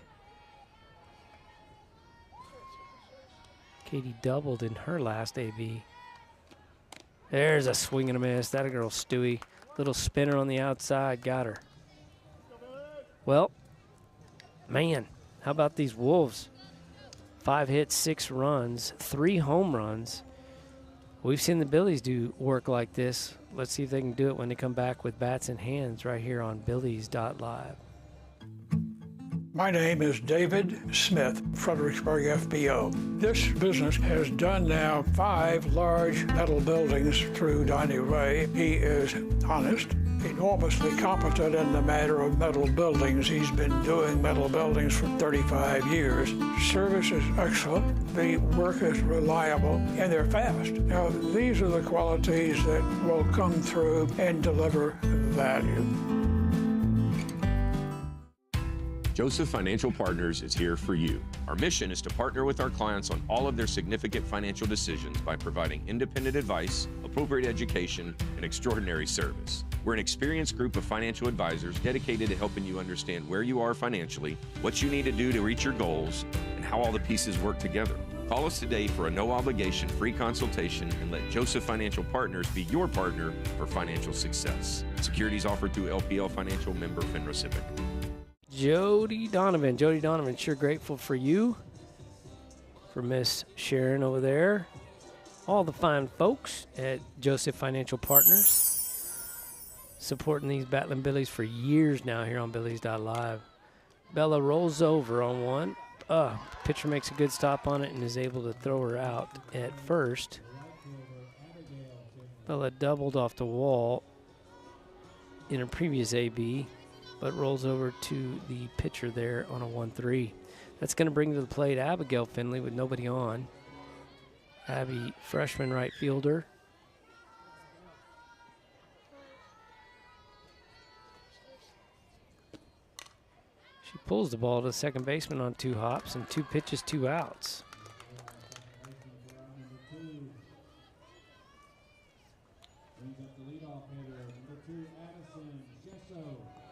Katie doubled in her last AB. There's a swing and a miss. That a girl, Stewie. Little spinner on the outside, got her. Well, man, how about these Wolves? 5 hits, 6 runs, 3 home runs. We've seen the Billies do work like this. Let's see if they can do it when they come back with bats in hands right here on Billies.live. My name is David Smith, Fredericksburg FBO. This business has done now 5 large metal buildings through Donnie Ray. He is honest, enormously competent in the matter of metal buildings. He's been doing metal buildings for 35 years. Service is excellent, the work is reliable, and they're fast. Now, these are the qualities that will come through and deliver value. Joseph Financial Partners is here for you. Our mission is to partner with our clients on all of their significant financial decisions by providing independent advice, appropriate education, and extraordinary service. We're an experienced group of financial advisors dedicated to helping you understand where you are financially, what you need to do to reach your goals, and how all the pieces work together. Call us today for a no-obligation free consultation and let Joseph Financial Partners be your partner for financial success. Securities offered through LPL Financial, member FINRA SIPC. Jody Donovan. Jody Donovan, sure grateful for you, for Miss Sharon over there. All the fine folks at Joseph Financial Partners supporting these Battling Billies for years now here on Billies.live. Bella rolls over on one. Pitcher makes a good stop on it and is able to throw her out at first. Bella doubled off the wall in a previous AB, but rolls over to the pitcher there on a 1-3. That's going to bring to the plate Abigail Finley with nobody on. Abby, freshman right fielder. She pulls the ball to the second baseman on 2 hops and 2 pitches, 2 outs.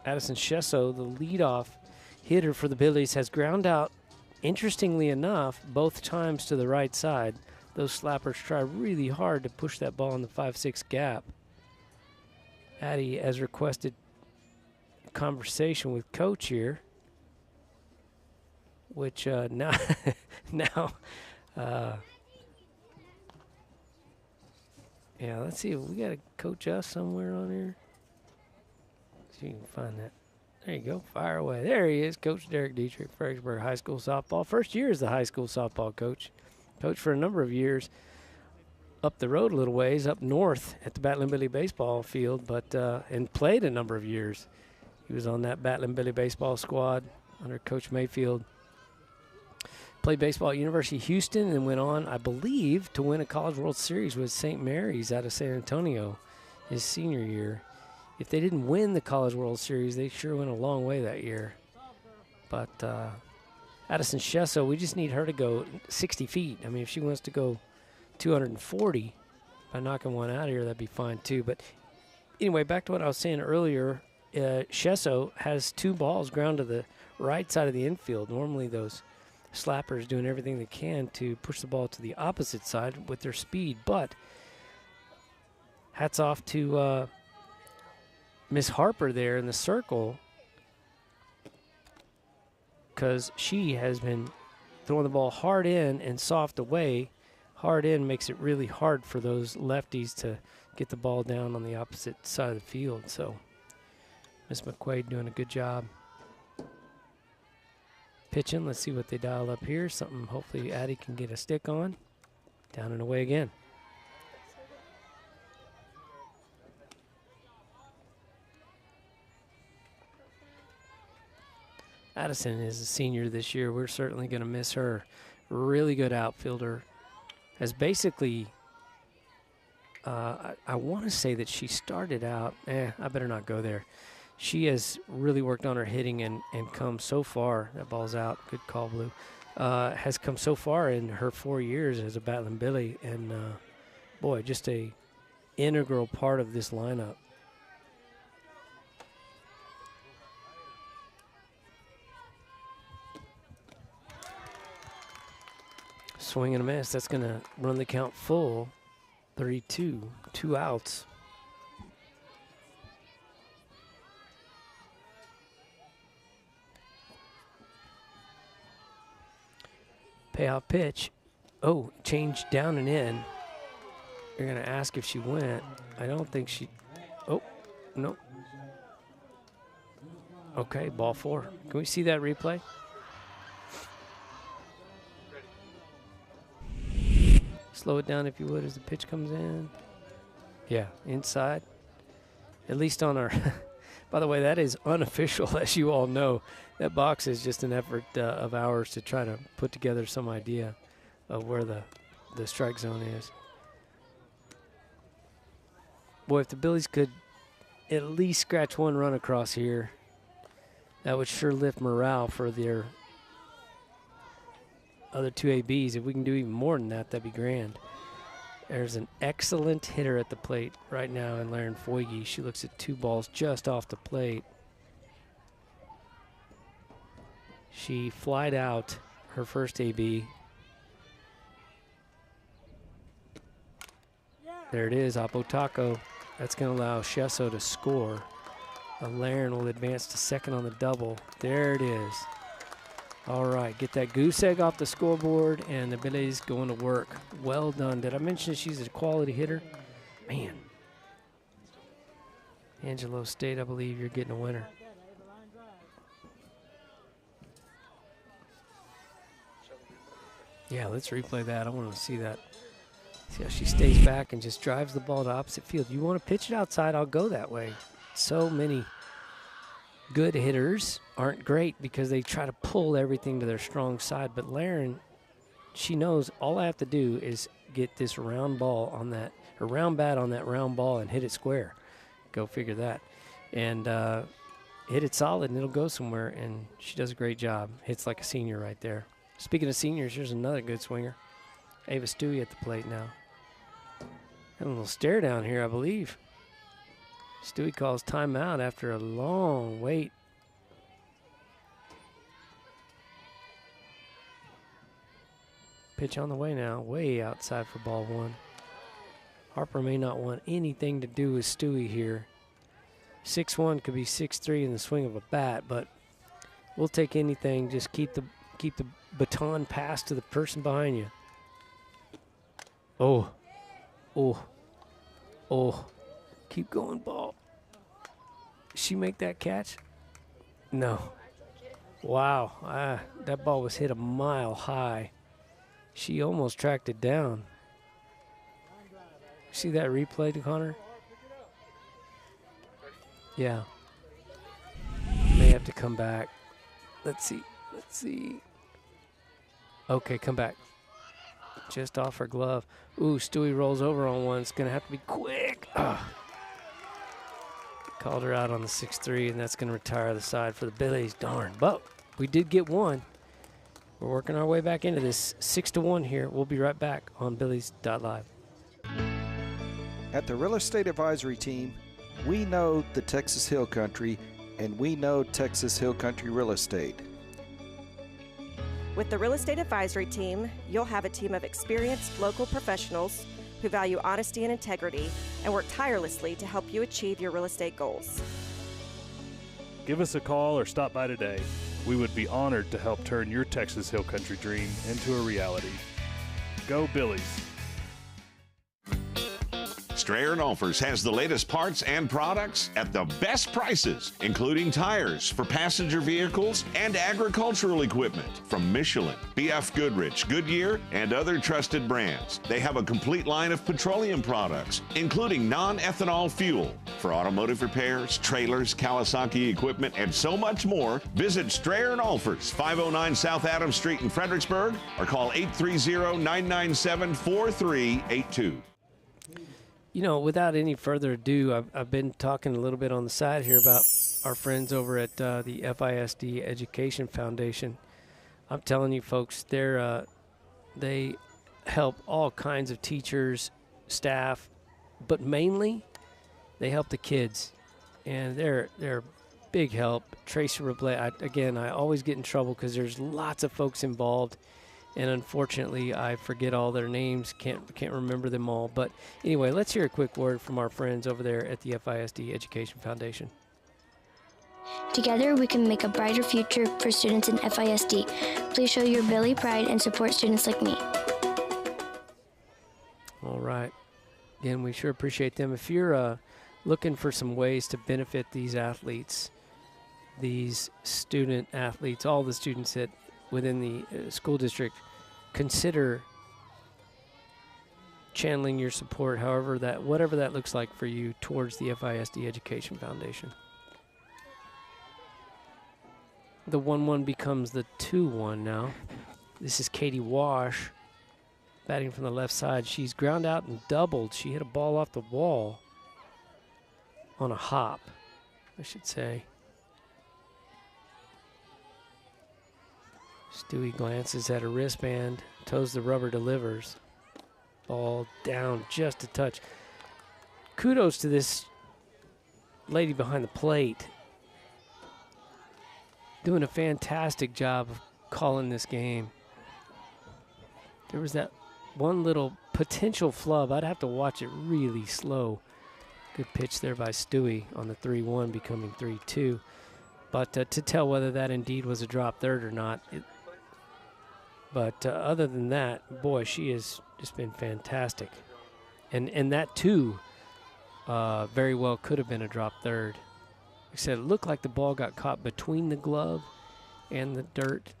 Addison Shesso, the leadoff hitter for the Billies, has ground out, interestingly enough, both times to the right side. Those slappers try really hard to push that ball in the 5-6 gap. Addie has requested a conversation with Coach here, which now, yeah, let's see if we got to coach us somewhere on here. See if you can find that. There you go. Fire away. There he is, Coach Derek Dietrich, Fredericksburg High School softball. First year as the high school softball coach. Coached for a number of years up the road a little ways, up north at the Battling Billy baseball field, but and played a number of years. He was on that Battling Billy baseball squad under Coach Mayfield. Played baseball at University of Houston and went on, I believe, to win a College World Series with St. Mary's out of San Antonio his senior year. If they didn't win the College World Series, they sure went a long way that year. But Addison Shesso, we just need her to go 60 feet. I mean, if she wants to go 240 by knocking one out of here, that'd be fine too. But anyway, back to what I was saying earlier, Shesso has 2 balls ground to the right side of the infield. Normally those slappers doing everything they can to push the ball to the opposite side with their speed. But hats off to Miss Harper there in the circle, because she has been throwing the ball hard in and soft away. Hard in makes it really hard for those lefties to get the ball down on the opposite side of the field. So Miss McQuaid doing a good job pitching. Let's see what they dial up here. Something hopefully Addie can get a stick on. Down and away again. Addison is a senior this year. We're certainly going to miss her. Really good outfielder. Has basically, I want to say that she started out, I better not go there. She has really worked on her hitting and come so far. That ball's out. Good call, Blue. Has come so far in her 4 years as a Battling Billy. And, boy, just a integral part of this lineup. Swing and a miss. That's going to run the count full. 3-2. 2 outs. Payoff pitch. Oh, change down and in. You're going to ask if she went. I don't think she. Oh, no. Okay, ball 4. Can we see that replay? Slow it down if you would as the pitch comes in. Yeah, inside. At least on our. By the way, that is unofficial, as you all know. That box is just an effort of ours to try to put together some idea of where the strike zone is. Boy, if the Billies could at least scratch one run across here, That would sure lift morale for their other two ABs. If we can do even more than that, that'd be grand. There's an excellent hitter at the plate right now in Lauren Foyge. She looks at 2 balls just off the plate. She flied out her first AB. There it is, Apotako. That's going to allow Shesso to score. Laren will advance to second on the double. There it is. All right, get that goose egg off the scoreboard, and the Billy's going to work. Well done. Did I mention she's a quality hitter? Man. Angelo State, I believe you're getting a winner. Yeah, let's replay that. I want to see that. See how she stays back and just drives the ball to opposite field. You want to pitch it outside, I'll go that way. So many good hitters aren't great because they try to pull everything to their strong side. But Laren, she knows all I have to do is get this round ball on that, or round bat on that round ball and hit it square. Go figure that. And hit it solid and it'll go somewhere. And she does a great job. Hits like a senior right there. Speaking of seniors, here's another good swinger. Ava Stewie at the plate now. Having a little stare down here, I believe. Stewie calls timeout after a long wait. Pitch on the way now, way outside for ball 1. Harper may not want anything to do with Stewie here. 6'1" could be 6'3" in the swing of a bat, but we'll take anything. Just keep the baton passed to the person behind you. Oh. Keep going, ball. Did she make that catch? No. Wow. That ball was hit a mile high. She almost tracked it down. See that replay, Connor? Yeah. May have to come back. Let's see. Okay, come back. Just off her glove. Ooh, Stewie rolls over on one. It's going to have to be quick. Called her out on the 6-3, and that's going to retire the side for the Billies. Darn. But we did get one. We're working our way back into this 6-1 here. We'll be right back on Billies.live. At the Real Estate Advisory Team, we know the Texas Hill Country, and we know Texas Hill Country Real Estate. With the Real Estate Advisory Team, you'll have a team of experienced local professionals who value honesty and integrity and work tirelessly to help you achieve your real estate goals. Give us a call or stop by today. We would be honored to help turn your Texas Hill Country dream into a reality. Go Billies! Strayer & Olfers has the latest parts and products at the best prices, including tires for passenger vehicles and agricultural equipment from Michelin, BF Goodrich, Goodyear, and other trusted brands. They have a complete line of petroleum products, including non-ethanol fuel for automotive repairs, trailers, Kawasaki equipment, and so much more. Visit Strayer & Olfers, 509 South Adams Street in Fredericksburg, or call 830-997-4382. You know, without any further ado, I've been talking a little bit on the side here about our friends over at the FISD Education Foundation. I'm telling you, folks, they help all kinds of teachers, staff, but mainly they help the kids, and they're big help. Tracy Roblet, I always get in trouble because there's lots of folks involved. And unfortunately, I forget all their names, can't remember them all. But anyway, let's hear a quick word from our friends over there at the FISD Education Foundation. Together, we can make a brighter future for students in FISD. Please show your Billy pride and support students like me. All right. Again, we sure appreciate them. If you're looking for some ways to benefit these athletes, these student athletes, all the students that within the school district, consider channeling your support, whatever that looks like for you, towards the FISD Education Foundation. The 1-1 becomes the 2-1 now. This is Katie Wash batting from the left side. She's ground out and doubled. She hit a ball off the wall on a hop, I should say. Stewie glances at her wristband, toes the rubber, delivers. Ball down just a touch. Kudos to this lady behind the plate. Doing a fantastic job of calling this game. There was that one little potential flub. I'd have to watch it really slow. Good pitch there by Stewie on the 3-1 becoming 3-2. But to tell whether that indeed was a drop third or not. But other than that, boy, she has just been fantastic. And that, too, very well could have been a drop third. Like I said, it looked like the ball got caught between the glove and the dirt.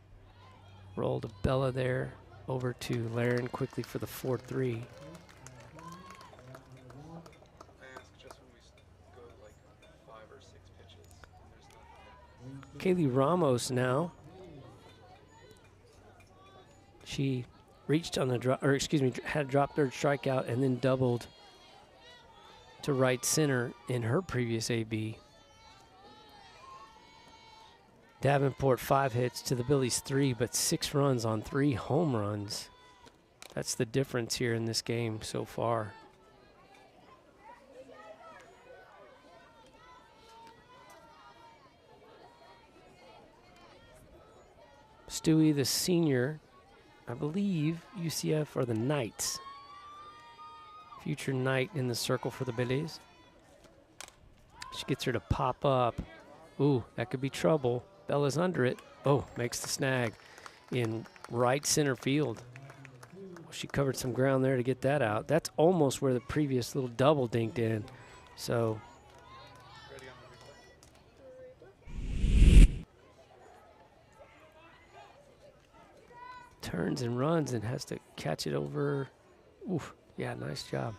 Rolled a Bella there over to Laren quickly for the 4-3. Kaylee Ramos now. She reached on the drop, or excuse me, had a drop third strikeout and then doubled to right center in her previous AB. Davenport 5 hits to the Billies 3, but 6 runs on 3 home runs. That's the difference here in this game so far. Stewie, the senior, I believe UCF are the Knights. Future Knight in the circle for the Billies. She gets her to pop up. Ooh, that could be trouble. Bella's under it. Oh, makes the snag in right center field. She covered some ground there to get that out. That's almost where the previous little double dinked in. So turns and runs and has to catch it over. Oof, yeah, nice job.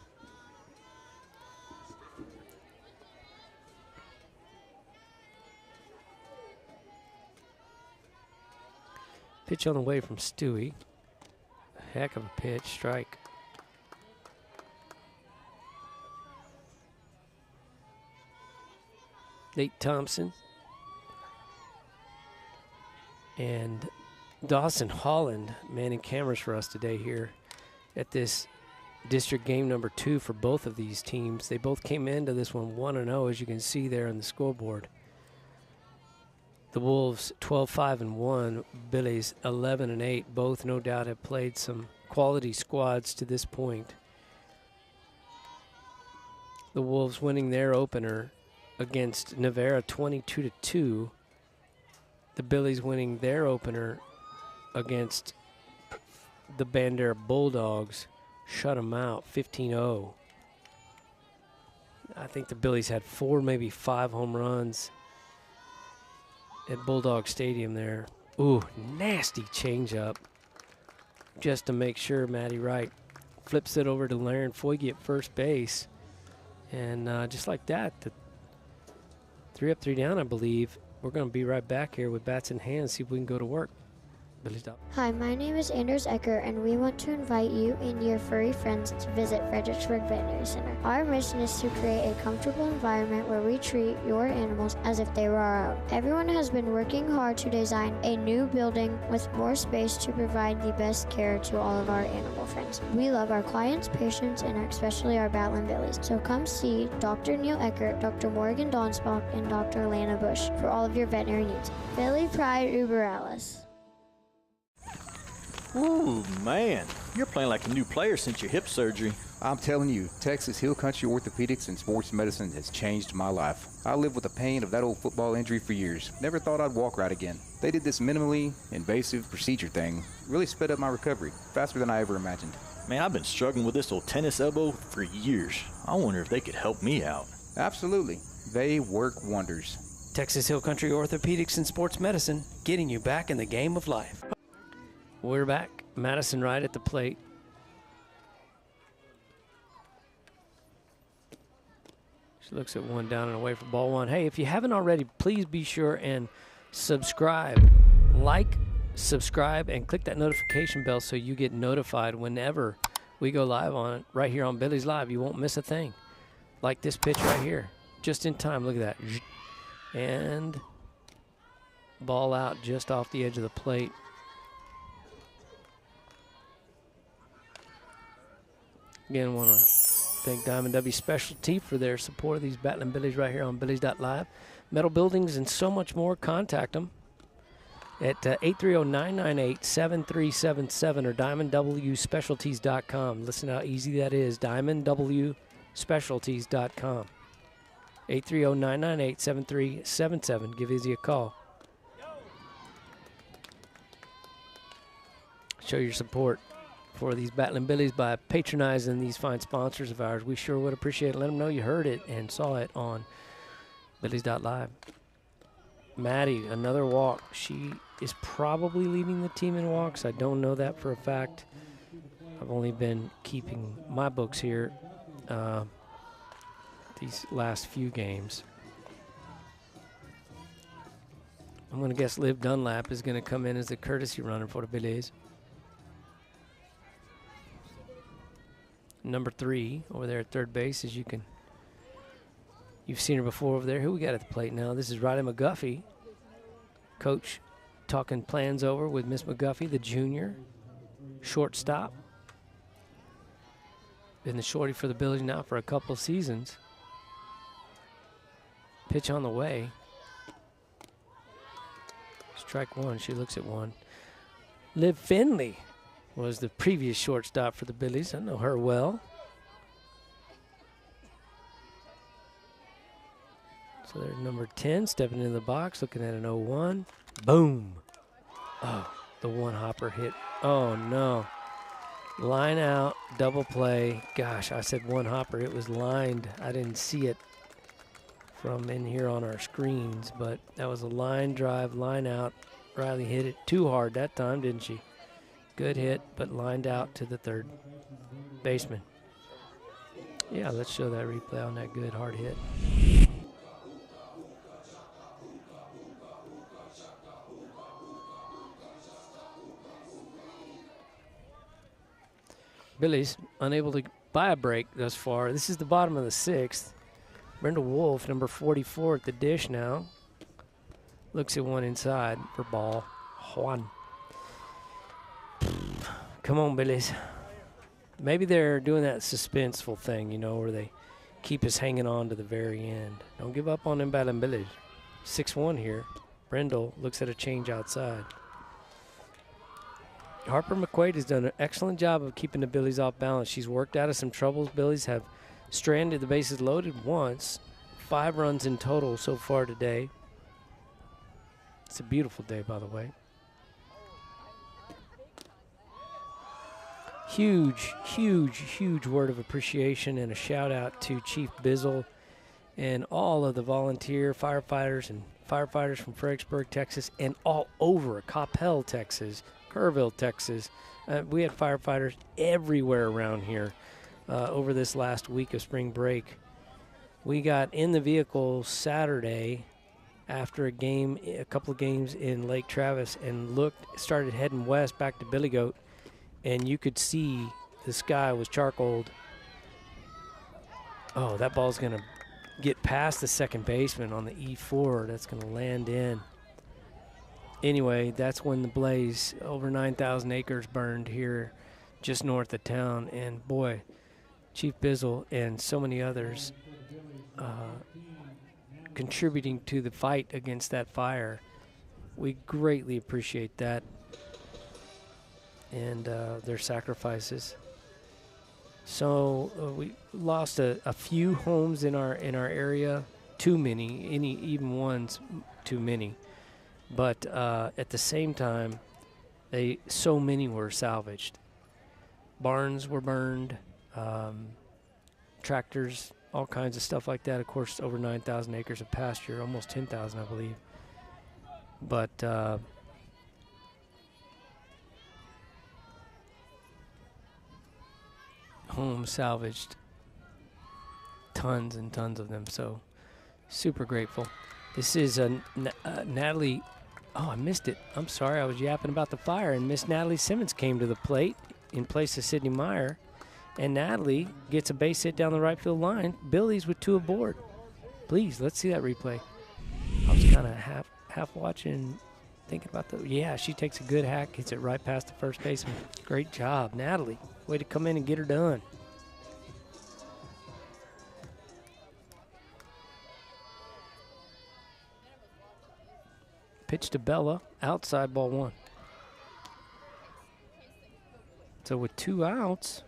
Pitch on the way from Stewie. Heck of a pitch, strike. Nate Thompson and Dawson Holland manning cameras for us today here at this district game number 2 for both of these teams. They both came into this one 1-0, as you can see there on the scoreboard. The Wolves 12-5-1, Billies 11-8. Both, no doubt, have played some quality squads to this point. The Wolves winning their opener against Navarra 22-2. The Billies winning their opener against the Bandera Bulldogs, shut them out 15-0. I think the Billies had 4, maybe 5 home runs at Bulldog Stadium there. Ooh, nasty changeup. Just to make sure Maddie Wright flips it over to Laren Foyge at first base. And just like that, the 3 up, 3 down, I believe. We're going to be right back here with bats in hand, see if we can go to work. Hi, my name is Anders Ecker, and we want to invite you and your furry friends to visit Fredericksburg Veterinary Center. Our mission is to create a comfortable environment where we treat your animals as if they were our own. Everyone has been working hard to design a new building with more space to provide the best care to all of our animal friends. We love our clients, patients, and especially our Battling Billies. So come see Dr. Neil Eckert, Dr. Morgan Donsbach, and Dr. Lana Bush for all of your veterinary needs. Billy Pride Uber Alice. Ooh, man, you're playing like a new player since your hip surgery. I'm telling you, Texas Hill Country Orthopedics and Sports Medicine has changed my life. I lived with the pain of that old football injury for years. Never thought I'd walk right again. They did this minimally invasive procedure thing. Really sped up my recovery, faster than I ever imagined. Man, I've been struggling with this old tennis elbow for years. I wonder if they could help me out. Absolutely. They work wonders. Texas Hill Country Orthopedics and Sports Medicine, getting you back in the game of life. We're back. Madison Wright at the plate. She looks at one down and away for ball one. Hey, if you haven't already, please be sure and subscribe. Like, subscribe, and click that notification bell so you get notified whenever we go live on it. Right here on Billy's Live, you won't miss a thing. Like this pitch right here. Just in time. Look at that. And ball out just off the edge of the plate. Again, want to thank Diamond W Specialty for their support of these Battling Billies right here on Billies.live. Metal buildings and so much more. Contact them at 830-998-7377 or diamondwspecialties.com. Listen how easy that is, diamondwspecialties.com. 830-998-7377. Give Izzy a call. Show your support for these Battling Billies by patronizing these fine sponsors of ours. We sure would appreciate it. Let them know you heard it and saw it on Billies.live. Maddie, another walk. She is probably leading the team in walks. I don't know that for a fact. I've only been keeping my books here these last few games. I'm going to guess Liv Dunlap is going to come in as the courtesy runner for the Billies. Number 3 over there at third base, as you've seen her before over there. Who we got at the plate now? This is Riley McGuffey. Coach talking plans over with Miss McGuffey, the junior shortstop. Been the shorty for the Billies now for a couple of seasons. Pitch on the way. Strike one. She looks at one. Liv Finley was the previous shortstop for the Billies. I know her well. So there's number 10 stepping into the box, looking at an 0-1. Boom. Oh, the one-hopper hit. Oh, no. Line out, double play. Gosh, I said one-hopper. It was lined. I didn't see it from in here on our screens, but that was a line drive, line out. Riley hit it too hard that time, didn't she? Good hit, but lined out to the third baseman. Yeah, let's show that replay on that good hard hit. Billies unable to buy a break thus far. This is the bottom of the 6th. Brenda Wolf, number 44 at the dish now. Looks at one inside for ball. Juan. Come on, Billies. Maybe they're doing that suspenseful thing, you know, where they keep us hanging on to the very end. Don't give up on them Battling Billies. 6-1 here. Brendel looks at a change outside. Harper McQuaid has done an excellent job of keeping the Billies off balance. She's worked out of some troubles. Billies have stranded the bases loaded once. 5 runs in total so far today. It's a beautiful day, by the way. Huge, huge, huge word of appreciation and a shout out to Chief Bizzle and all of the volunteer firefighters and firefighters from Fredericksburg, Texas, and all over Coppell, Texas, Kerrville, Texas. We had firefighters everywhere around here over this last week of spring break. We got in the vehicle Saturday after a couple of games in Lake Travis, and started heading west back to Billy Goat, and you could see the sky was charcoaled. Oh, that ball's going to get past the second baseman on the E4. That's going to land in. Anyway, that's when the blaze, over 9,000 acres burned here just north of town. And boy, Chief Bizzle and so many others contributing to the fight against that fire. We greatly appreciate that and their sacrifices. So we lost a few homes in our area. Too many, even ones too many. But at the same time, so many were salvaged. Barns were burned, tractors, all kinds of stuff like that. Of course, over 9,000 acres of pasture, almost 10,000, I believe. But homes salvaged, tons and tons of them. So super grateful. This is Natalie. Oh, I missed it. I'm sorry. I was yapping about the fire, and Miss Natalie Simmons came to the plate in place of Sydney Meyer. And Natalie gets a base hit down the right field line. Billy's with 2 aboard. Please, let's see that replay. I was kind of half watching, thinking about yeah, she takes a good hack, hits it right past the first baseman. Great job, Natalie. Way to come in and get her done. Pitch to Bella, outside, ball 1. So with 2 outs,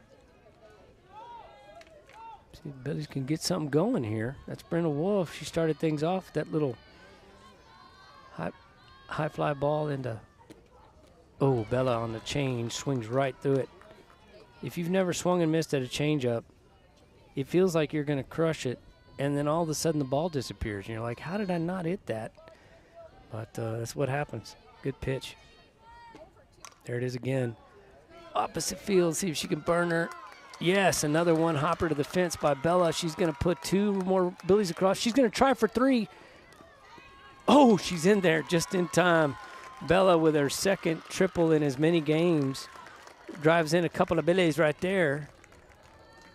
see if Billy's can get something going here. That's Brenda Wolf. She started things off with that little high fly ball into, oh, Bella on the change, swings right through it. If you've never swung and missed at a changeup, it feels like you're going to crush it, and then all of a sudden the ball disappears, and you're like, how did I not hit that? But that's what happens. Good pitch. There it is again. Opposite field, see if she can burn her. Yes, another one hopper to the fence by Bella. She's going to put 2 more Billies across. She's going to try for 3. Oh, she's in there just in time. Bella with her second triple in as many games. Drives in a couple of Billies right there.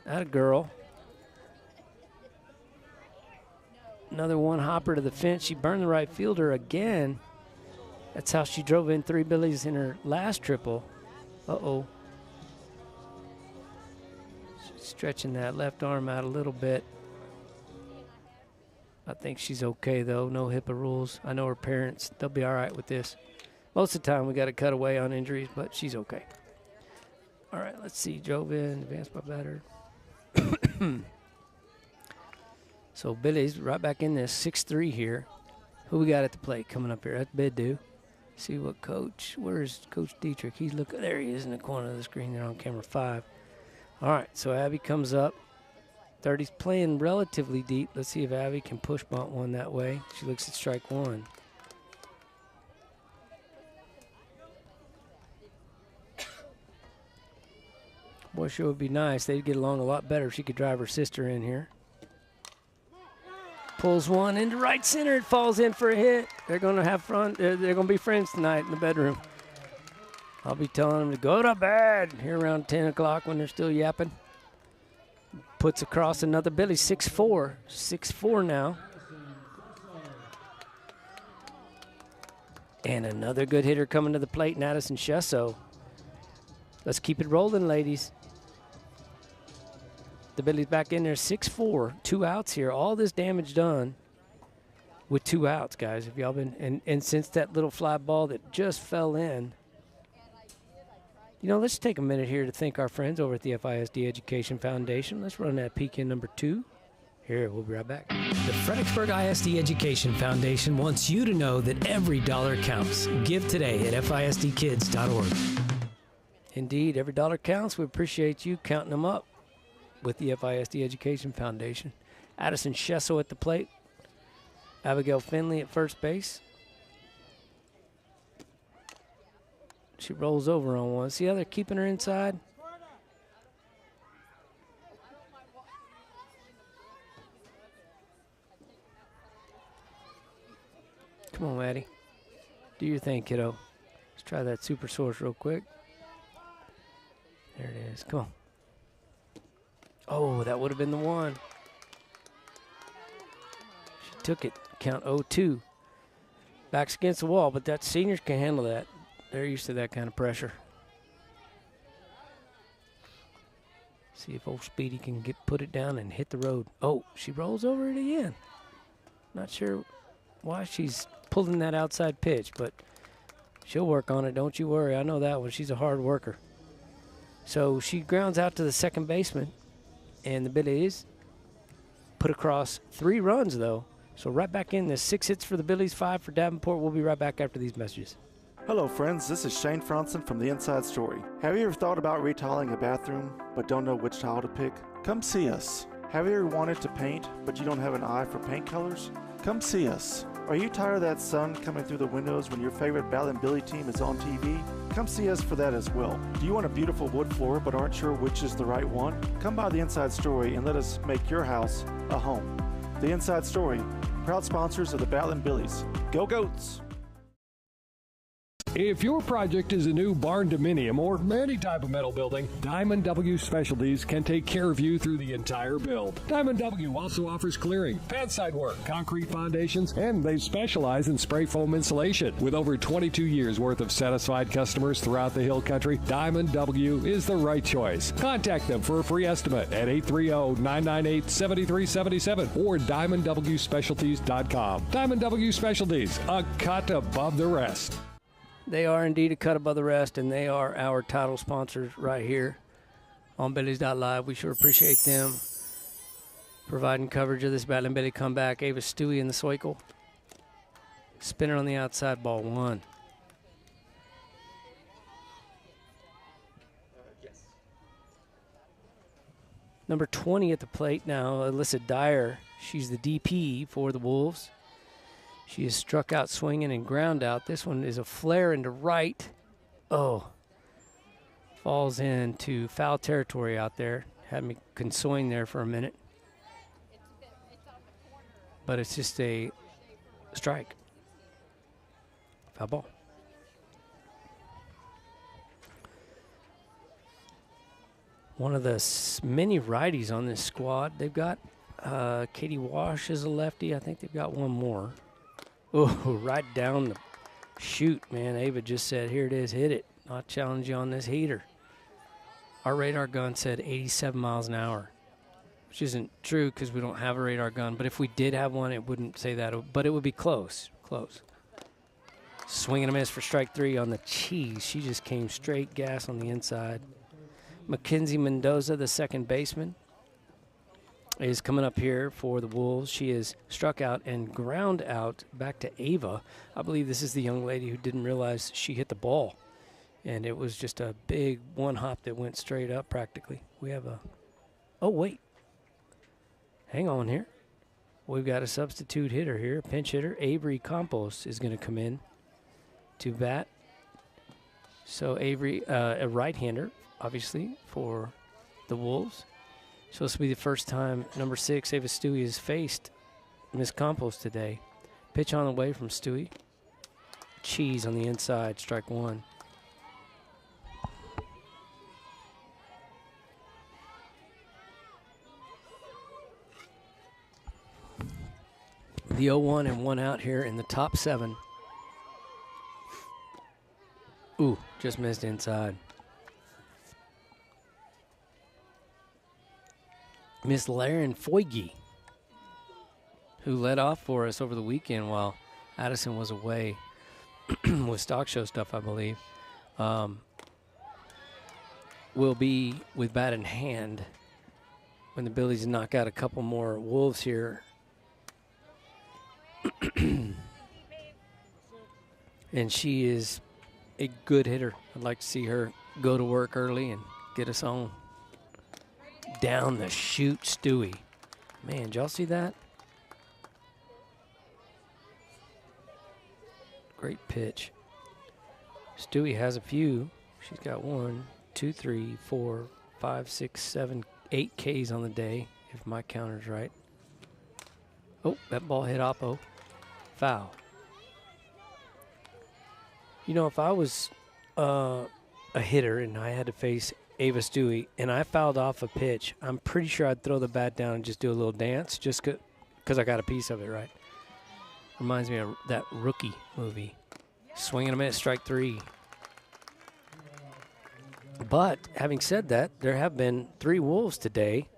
That a girl. Another one hopper to the fence. She burned the right fielder again. That's how she drove in 3 Billies in her last triple. Uh-oh. She's stretching that left arm out a little bit. I think she's okay, though. No HIPAA rules. I know her parents. They'll be all right with this. Most of the time, we got to cut away on injuries, but she's okay. All right, let's see. Drove in, advanced by batter. So Billy's right back in this 6-3 here. Who we got at the plate coming up here? That's Bidu. See what coach, where's Coach Dietrich? He's looking, there he is in the corner of the screen there on camera 5. All right, so Abby comes up. 30's playing relatively deep. Let's see if Abby can push bunt one that way. She looks at strike 1. Boy, sure would be nice. They'd get along a lot better if she could drive her sister in here. Pulls one into right center. It falls in for a hit. They're going to have fun. They're going to be friends tonight in the bedroom. I'll be telling them to go to bed here around 10 o'clock when they're still yapping. Puts across another Billy, 6-4. 6-4 now. And another good hitter coming to the plate, Addison Shesso. Let's keep it rolling, ladies. The Billy's back in there, 6-4, 2 outs here. All this damage done with 2 outs, guys. If y'all been and since that little fly ball that just fell in, you know, let's take a minute here to thank our friends over at the FISD Education Foundation. Let's run that peek-in number 2. Here, we'll be right back. The Fredericksburg ISD Education Foundation wants you to know that every dollar counts. Give today at FISDkids.org. Indeed, every dollar counts. We appreciate you counting them up with the FISD Education Foundation. Addison Shesso at the plate. Abigail Finley at first base. She rolls over on one. See how they're keeping her inside? Come on, Maddie. Do your thing, kiddo. Let's try that super source real quick. There it is. Come on. Oh, that would have been the one. She took it. Count 0-2. Backs against the wall, but that seniors can handle that. They're used to that kind of pressure. See if old Speedy can put it down and hit the road. Oh, she rolls over it again. Not sure why she's pulling that outside pitch, but she'll work on it. Don't you worry. I know that one. She's a hard worker. So she grounds out to the second baseman, and the Billies put across 3 runs, though. So right back in this. 6 hits for the Billies, 5 for Davenport. We'll be right back after these messages. Hello friends, this is Shane Franson from The Inside Story. Have you ever thought about retiling a bathroom but don't know which tile to pick? Come see us. Have you ever wanted to paint but you don't have an eye for paint colors? Come see us. Are you tired of that sun coming through the windows when your favorite Bal and Billy team is on TV? Come see us for that as well. Do you want a beautiful wood floor but aren't sure which is the right one? Come by The Inside Story and let us make your house a home. The Inside Story, proud sponsors of the Bal and Billies. Go Goats! If your project is a new barn dominium or any type of metal building, Diamond W Specialties can take care of you through the entire build. Diamond W also offers clearing, pad side work, concrete foundations, and they specialize in spray foam insulation. With over 22 years worth of satisfied customers throughout the Hill Country, Diamond W is the right choice. Contact them for a free estimate at 830-998-7377 or DiamondWSpecialties.com. Diamond W Specialties, a cut above the rest. They are indeed a cut above the rest, and they are our title sponsors right here on Billy's.live. We sure appreciate them providing coverage of this Battling Billy comeback. Ava Stewie in the Soikel. Spinner on the outside, ball one. Yes. Number 20 at the plate now, Alyssa Dyer. She's the DP for the Wolves. She is struck out swinging and ground out. This one is a flare into right. Oh. Falls into foul territory out there. Had me consoling there for a minute. But it's just a strike. Foul ball. One of the many righties on this squad. They've got Katie Wash is a lefty. I think they've got one more. Oh, right down the chute, man. Ava just said, here it is, hit it. I'll challenge you on this heater. Our radar gun said 87 miles an hour, which isn't true because we don't have a radar gun. But if we did have one, it wouldn't say that. But it would be close, close. Swing and a miss for strike three on the cheese. She just came straight gas on the inside. Mackenzie Mendoza, the second baseman, is coming up here for the Wolves. She is struck out and ground out back to Ava. I believe this is the young lady who didn't realize she hit the ball. And it was just a big one hop that went straight up practically. We have a... Oh, wait. Hang on here. We've got a substitute hitter here, a pinch hitter. Avery Campos is going to come in to bat. So Avery, a right-hander, obviously, for the Wolves. Supposed to be the first time number 6, Ava Stewie, has faced Miss Campos today. Pitch on the way from Stewie. Cheese on the inside, strike one. The 0-1 and 1 out here in the top 7. Ooh, just missed inside. Miss Laren Foyge, who led off for us over the weekend while Addison was away with stock show stuff, I believe, will be with bat in hand when the Billies knock out a couple more Wolves here. And she is a good hitter. I'd like to see her go to work early and get us on. Down the chute, Stewie. Man, did y'all see that? Great pitch. Stewie has a few. She's got 1, 2, 3, 4, 5, 6, 7, 8 Ks on the day, if my counter's right. Oh, that ball hit Oppo. Foul. You know, if I was a hitter and I had to face Ava Stewie and I fouled off a pitch, I'm pretty sure I'd throw the bat down and just do a little dance just because I got a piece of it, right? Reminds me of that Rookie movie. Swing and a miss, strike three. But having said that, there have been 3 Wolves today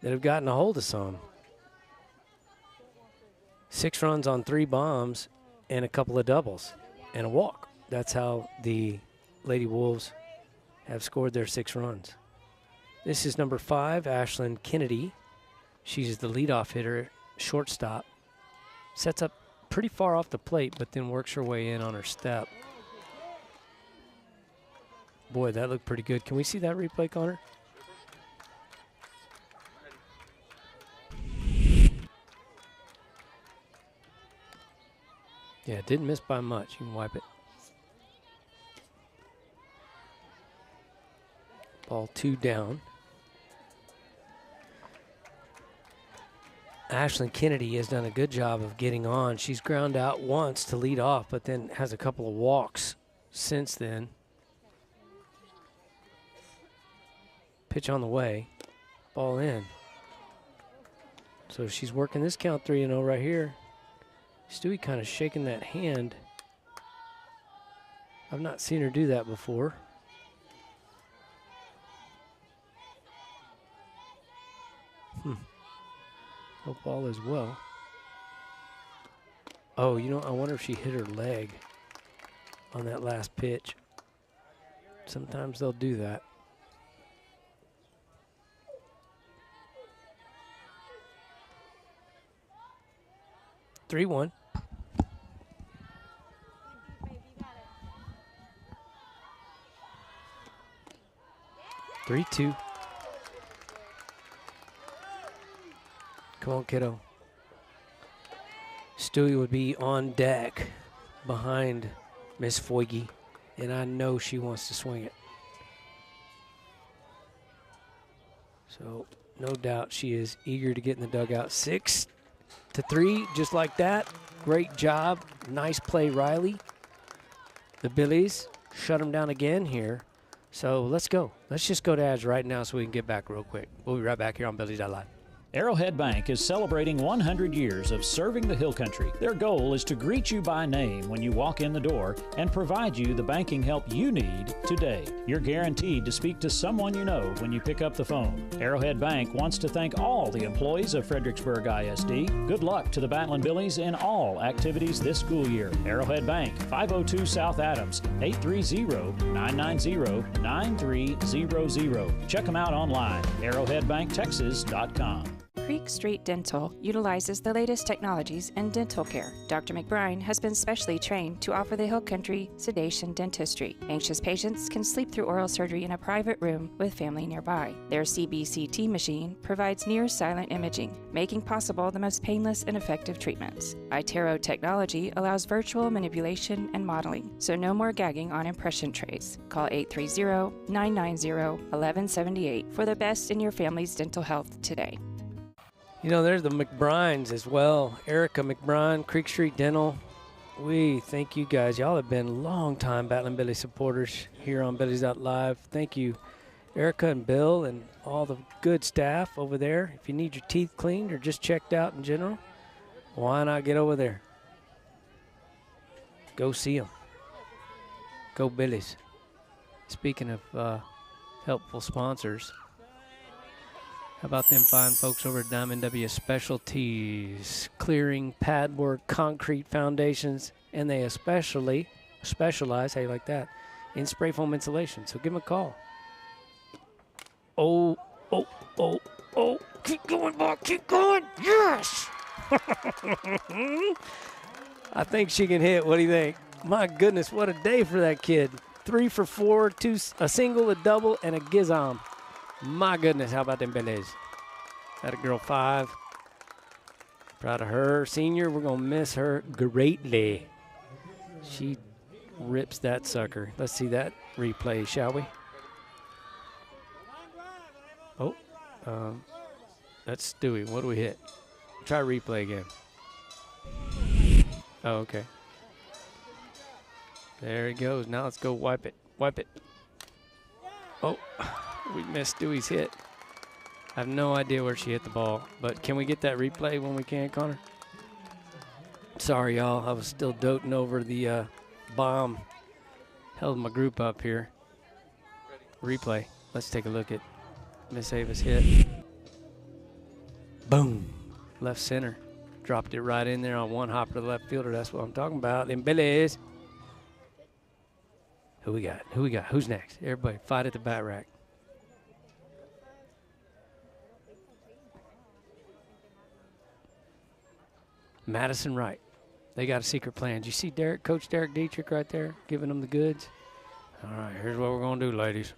that have gotten a hold of some. 6 runs on 3 bombs and a couple of doubles and a walk. That's how the Lady Wolves have scored their 6 runs. This is number 5, Ashlyn Kennedy. She's the leadoff hitter, shortstop. Sets up pretty far off the plate, but then works her way in on her step. Boy, that looked pretty good. Can we see that replay, Connor? Yeah, it didn't miss by much. You can wipe it. Ball 2 down. Ashlyn Kennedy has done a good job of getting on. She's ground out once to lead off, but then has a couple of walks since then. Pitch on the way. Ball in. So she's working this count 3-0 right here. Stewie kind of shaking that hand. I've not seen her do that before. Hope all is well. Oh, you know, I wonder if she hit her leg on that last pitch. Sometimes they'll do that. Three one. Three two. Come on, kiddo. Stewie would be on deck behind Miss Foigy, and I know she wants to swing it. So, no doubt she is eager to get in the dugout. 6-3, just like that. Great job. Nice play, Riley. The Billies shut them down again here. So, let's go. Let's just go to ads right now so we can get back real quick. We'll be right back here on Billies.live. Arrowhead Bank is celebrating 100 years of serving the Hill Country. Their goal is to greet you by name when you walk in the door and provide you the banking help you need today. You're guaranteed to speak to someone you know when you pick up the phone. Arrowhead Bank wants to thank all the employees of Fredericksburg ISD. Good luck to the Battling Billies in all activities this school year. Arrowhead Bank, 502 South Adams, 830-990-9300. Check them out online, arrowheadbanktexas.com. Creek Street Dental utilizes the latest technologies in dental care. Dr. McBride has been specially trained to offer the Hill Country sedation dentistry. Anxious patients can sleep through oral surgery in a private room with family nearby. Their CBCT machine provides near-silent imaging, making possible the most painless and effective treatments. iTero technology allows virtual manipulation and modeling, so no more gagging on impression trays. Call 830-990-1178 for the best in your family's dental health today. You know, there's the McBrines as well. Erica McBride, Creek Street Dental. We thank you guys. Y'all have been long-time Battling Billy supporters here on Billies.live. Thank you, Erica and Bill and all the good staff over there. If you need your teeth cleaned or just checked out in general, why not get over there? Go see them. Go Billies. Speaking of helpful sponsors, how about them fine folks over at Diamond W Specialties, clearing, pad work, concrete foundations, and they especially specialize, how you like that, in spray foam insulation. So give them a call. Oh, keep going, Bob, keep going, yes! I think she can hit. What do you think? My goodness, what a day for that kid. 3 for 4, a single, a double, and a gizom. My goodness, how about them Billies? That a girl 5. Proud of her. Senior, we're going to miss her greatly. She rips that sucker. Let's see that replay, shall we? Oh, that's Stewie. What do we hit? Try replay again. Oh, okay. There he goes. Now let's go wipe it. Wipe it. Oh. We missed Stewie's hit. I have no idea where she hit the ball, but can we get that replay when we can, Connor? Sorry, y'all. I was still doting over the bomb. Held my group up here. Replay. Let's take a look at Miss Ava's hit. Boom. Left center. Dropped it right in there on one hopper to the left fielder. That's what I'm talking about. Them Billies. Who we got? Who we got? Who's next? Everybody fight at the bat rack. Madison Wright. They got a secret plan. Did you see Coach Derek Dietrich right there giving them the goods? All right, here's what we're going to do, ladies.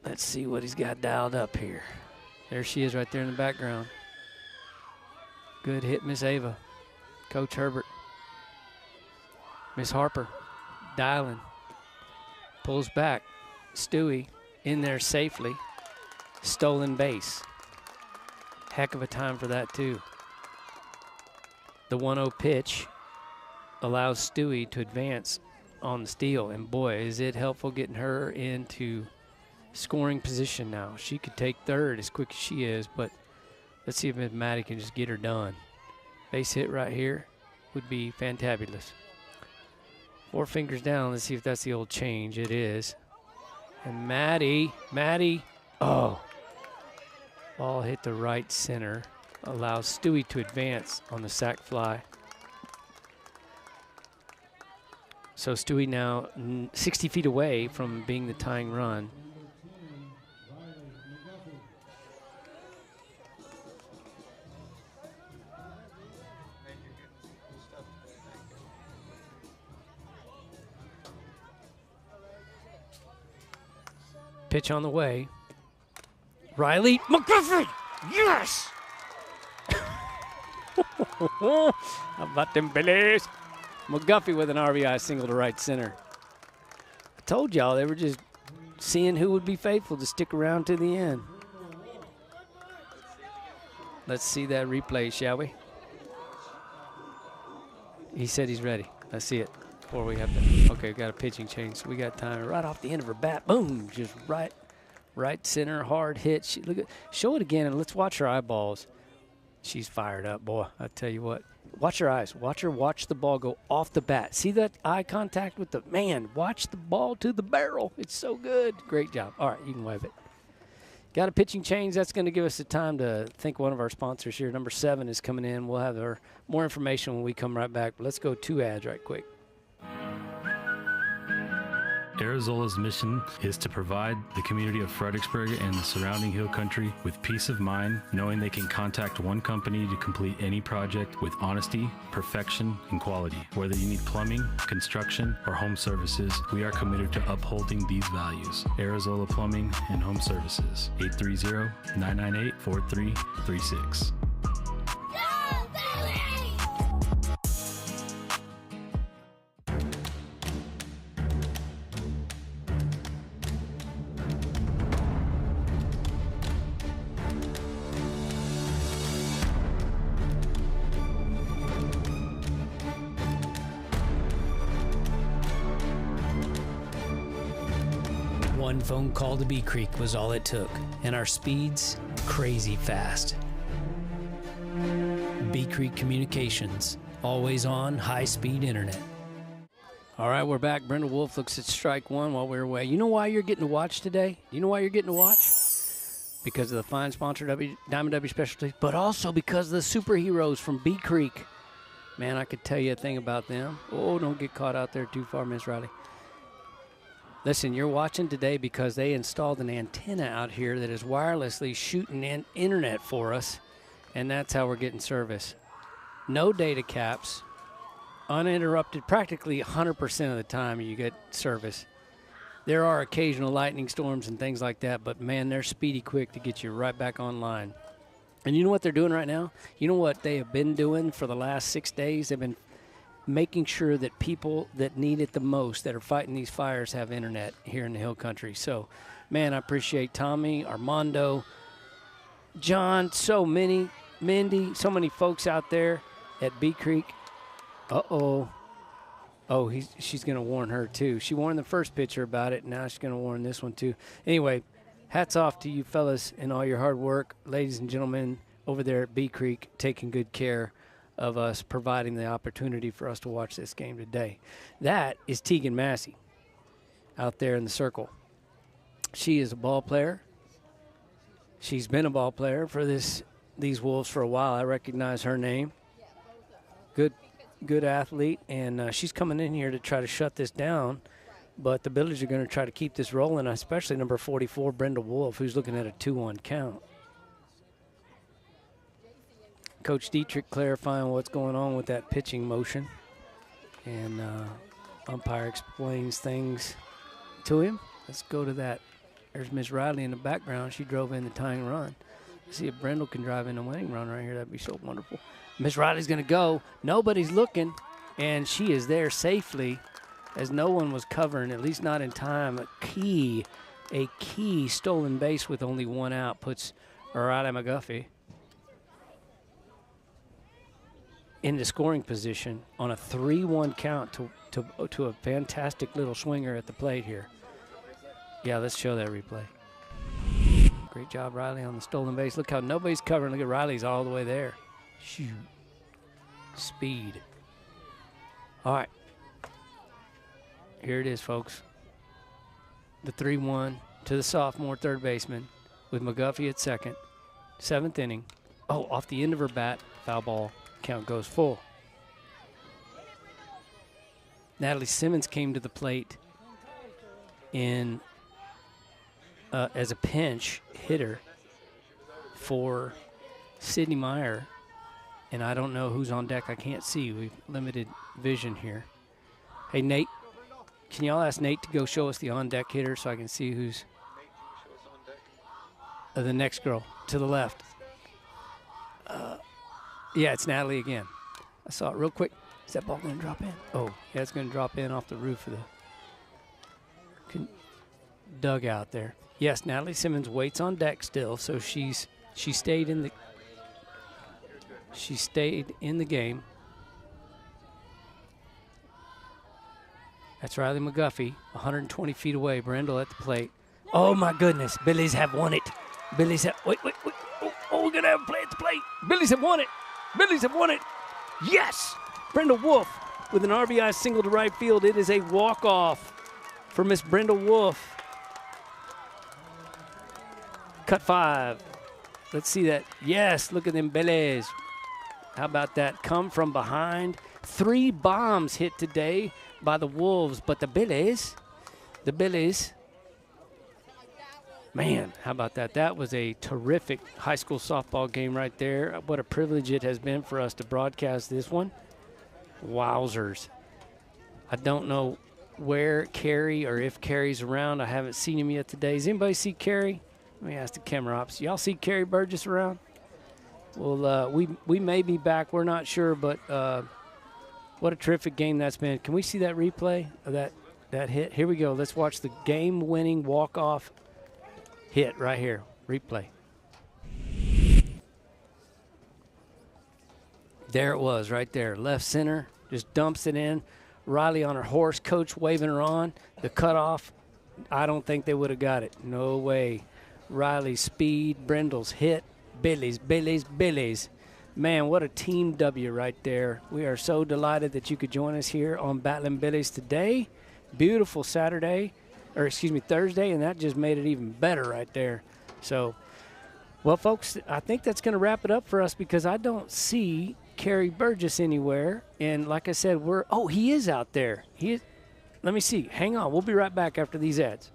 Let's see what he's got dialed up here. There she is right there in the background. Good hit, Miss Ava. Coach Herbert. Miss Harper dialing. Pulls back. Stewie in there safely. Stolen base. Heck of a time for that, too. The 1-0 pitch. allows Stewie to advance on the steal. And boy, is it helpful getting her into scoring position now. She could take third as quick as she is, but let's see if Miss Maddie can just get her done. Base hit right here would be fantabulous. 4 fingers down. Let's see if that's the old change. It is. And Maddie, oh. Ball hit the right center. Allows Stewie to advance on the sack fly. So Stewie now 60 feet away from being the tying run. Pitch on the way. Riley McGuffey, yes! How about them Billies? McGuffey with an RBI single to right center. I told y'all they were just seeing who would be faithful to stick around to the end. Let's see that replay, shall we? He said he's ready. Let's see it before we have to. Okay, got a pitching change. So we got time right off the end of her bat. Boom, just right center, hard hit. Look at, show it again and let's watch her eyeballs. She's fired up, boy. I tell you what. Watch her eyes. Watch her watch the ball go off the bat. See that eye contact with the man? Watch the ball to the barrel. It's so good. Great job. All right, you can wave it. Got a pitching change. That's going to give us the time to thank one of our sponsors here. Number 7 is coming in. We'll have more information when we come right back. But let's go 2 ads right quick. Arizola's mission is to provide the community of Fredericksburg and the surrounding hill country with peace of mind, knowing they can contact one company to complete any project with honesty, perfection, and quality. Whether you need plumbing, construction, or home services, we are committed to upholding these values. Arizola Plumbing and Home Services, 830-998-4336. One phone call to Bee Creek was all it took, and our speeds crazy fast. Bee Creek Communications, always on high-speed internet. All right, we're back. Brenda Wolf looks at strike one while we're away. You know why you're getting to watch today? You know why you're getting to watch? Because of the fine sponsor, Diamond W Specialties, but also because of the superheroes from Bee Creek. Man, I could tell you a thing about them. Oh, don't get caught out there too far, Miss Riley. Listen, you're watching today because they installed an antenna out here that is wirelessly shooting internet for us, and that's how we're getting service. No data caps, uninterrupted, practically 100% of the time you get service. There are occasional lightning storms and things like that, but, man, they're speedy quick to get you right back online. And you know what they're doing right now? You know what they have been doing for the last 6 days? They've been making sure that people that need it the most, that are fighting these fires, have internet here in the Hill Country. So, man, I appreciate Tommy, Armando, John, so many, Mindy, so many folks out there at Bee Creek. Uh-oh. Oh, she's going to warn her, too. She warned the first pitcher about it, and now she's going to warn this one, too. Anyway, hats off to you fellas and all your hard work. Ladies and gentlemen, over there at Bee Creek, taking good care of us, providing the opportunity for us to watch this game today. That is Tegan Massey out there in the circle. She is a ball player. She's been a ball player for these Wolves for a while. I recognize her name. Good athlete, and she's coming in here to try to shut this down, but the Billies are going to try to keep this rolling, especially number 44, Brenda Wolf, who's looking at a 2-1 count. Coach Dietrich clarifying what's going on with that pitching motion. And umpire explains things to him. Let's go to that. There's Miss Riley in the background. She drove in the tying run. Let's see if Brendel can drive in a winning run right here. That'd be so wonderful. Miss Riley's going to go. Nobody's looking. And she is there safely as no one was covering, at least not in time. A key stolen base with only one out puts Riley McGuffey into scoring position on a 3-1 count to a fantastic little swinger at the plate here. Yeah, let's show that replay. Great job, Riley, on the stolen base. Look how nobody's covering. Look at Riley's all the way there. Shoot. Speed. All right. Here it is, folks. The 3-1 to the sophomore third baseman with McGuffey at second. 7th inning. Oh, off the end of her bat, foul ball. Count goes full. Natalie Simmons came to the plate in as a pinch hitter for Sydney Meyer. And I don't know who's on deck. I can't see. We've limited vision here. Hey, Nate, can y'all ask Nate to go show us the on-deck hitter so I can see who's the next girl to the left? Yeah, it's Natalie again. I saw it real quick. Is that ball going to drop in? Oh, yeah, it's going to drop in off the roof of the dugout there. Yes, Natalie Simmons waits on deck still, so she stayed in the game. That's Riley McGuffey, 120 feet away. Brendel at the plate. Oh my goodness, Billies have won it. Billies have wait. Oh, we're gonna have a play at the plate. Billies have won it. Billies have won it. Yes! Brenda Wolf with an RBI single to right field. It is a walk-off for Miss Brenda Wolf. Cut 5. Let's see that. Yes, look at them Billies. How about that? Come from behind. 3 bombs hit today by the Wolves, but the Billies, man, how about that? That was a terrific high school softball game right there. What a privilege it has been for us to broadcast this one. Wowzers. I don't know where Carrie or if Carrie's around. I haven't seen him yet today. Does anybody see Carrie? Let me ask the camera ops. Y'all see Carrie Burgess around? Well, we may be back. We're not sure, but what a terrific game that's been. Can we see that replay of that hit? Here we go. Let's watch the game-winning walk-off hit right here. Replay. There it was right there. Left center. Just dumps it in. Riley on her horse. Coach waving her on. The cutoff. I don't think they would have got it. No way. Riley's speed. Brendel's hit. Billies. Man, what a team W right there. We are so delighted that you could join us here on Battlin' Billies today. Beautiful Thursday, and that just made it even better right there. So, well, folks, I think that's going to wrap it up for us because I don't see Carrie Burgess anywhere. And like I said, he is out there. Let me see. Hang on. We'll be right back after these ads.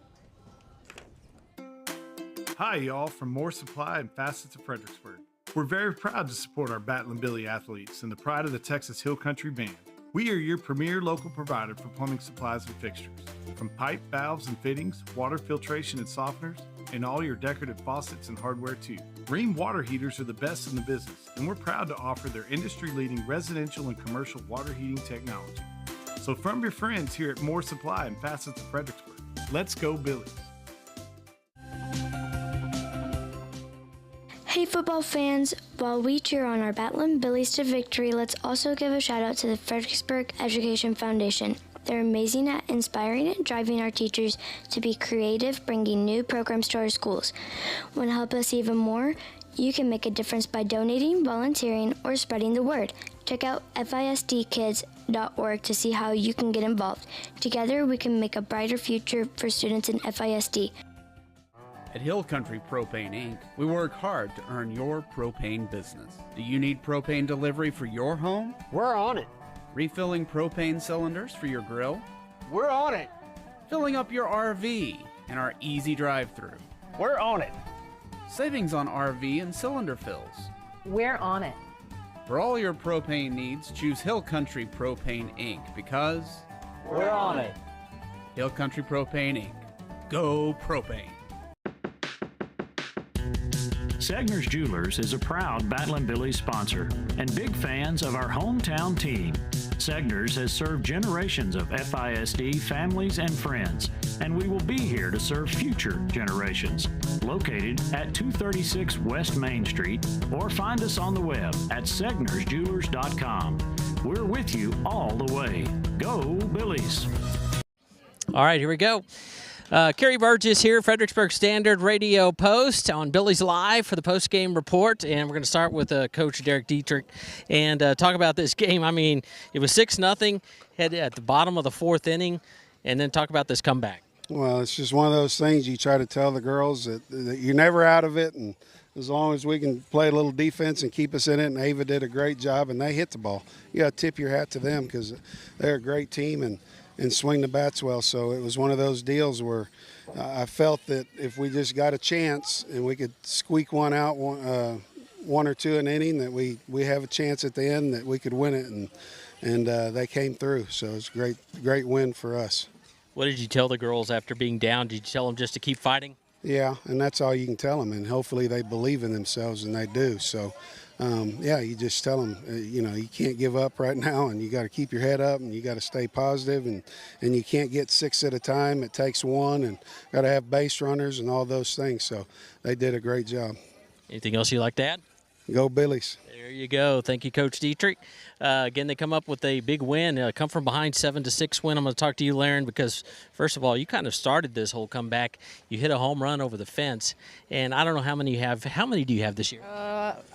Hi, y'all, from More Supply and Facets of Fredericksburg. We're very proud to support our Battlin' Billy athletes and the pride of the Texas Hill Country Band. We are your premier local provider for plumbing supplies and fixtures. From pipe, valves, and fittings, water filtration and softeners, and all your decorative faucets and hardware too. Rheem water heaters are the best in the business, and we're proud to offer their industry-leading residential and commercial water heating technology. So from your friends here at More Supply and Facets of Fredericksburg, let's go Billies. Hey football fans, while we cheer on our Battlin' Billies to victory, let's also give a shout out to the Fredericksburg Education Foundation. They're amazing at inspiring and driving our teachers to be creative, bringing new programs to our schools. Want to help us even more? You can make a difference by donating, volunteering, or spreading the word. Check out FISDkids.org to see how you can get involved. Together, we can make a brighter future for students in FISD. At Hill Country Propane Inc., we work hard to earn your propane business. Do you need propane delivery for your home? We're on it. Refilling propane cylinders for your grill? We're on it. Filling up your RV in our easy drive-thru? We're on it. Savings on RV and cylinder fills? We're on it. For all your propane needs, choose Hill Country Propane Inc. because we're on it. Hill Country Propane Inc. Go propane. Segner's Jewelers is a proud Battlin' Billies sponsor and big fans of our hometown team. Segners has served generations of FISD families and friends, and we will be here to serve future generations. Located at 236 West Main Street, or find us on the web at segnersjewelers.com. We're with you all the way. Go Billies! All right, here we go. Kerry Burgess here, Fredericksburg Standard Radio Post on Billy's Live for the post-game report, and we're going to start with Coach Derek Dietrich and talk about this game. I mean, it was 6-0, head at the bottom of the fourth inning, and then talk about this comeback. Well, it's just one of those things you try to tell the girls that you're never out of it, and as long as we can play a little defense and keep us in it, and Ava did a great job, and they hit the ball. You got to tip your hat to them because they're a great team and swing the bats well. So it was one of those deals where I felt that if we just got a chance and we could squeak one out, one or two an inning, that we have a chance at the end that we could win it, and they came through. So it's a great win for us. What did you tell the girls after being down? Did you tell them just to keep fighting? Yeah, and that's all you can tell them, and hopefully they believe in themselves, and they do. So, you just tell them, you can't give up right now, and you got to keep your head up, and you got to stay positive, and you can't get 6 at a time. It takes one, and got to have base runners and all those things. So they did a great job. Anything else you'd like to add? Go Billies. There you go. Thank you, Coach Dietrich. Again, they come up with a big win, come from behind 7-6 win. I'm going to talk to you, Laren, because, first of all, you kind of started this whole comeback. You hit a home run over the fence, and I don't know how many you have. How many do you have this year?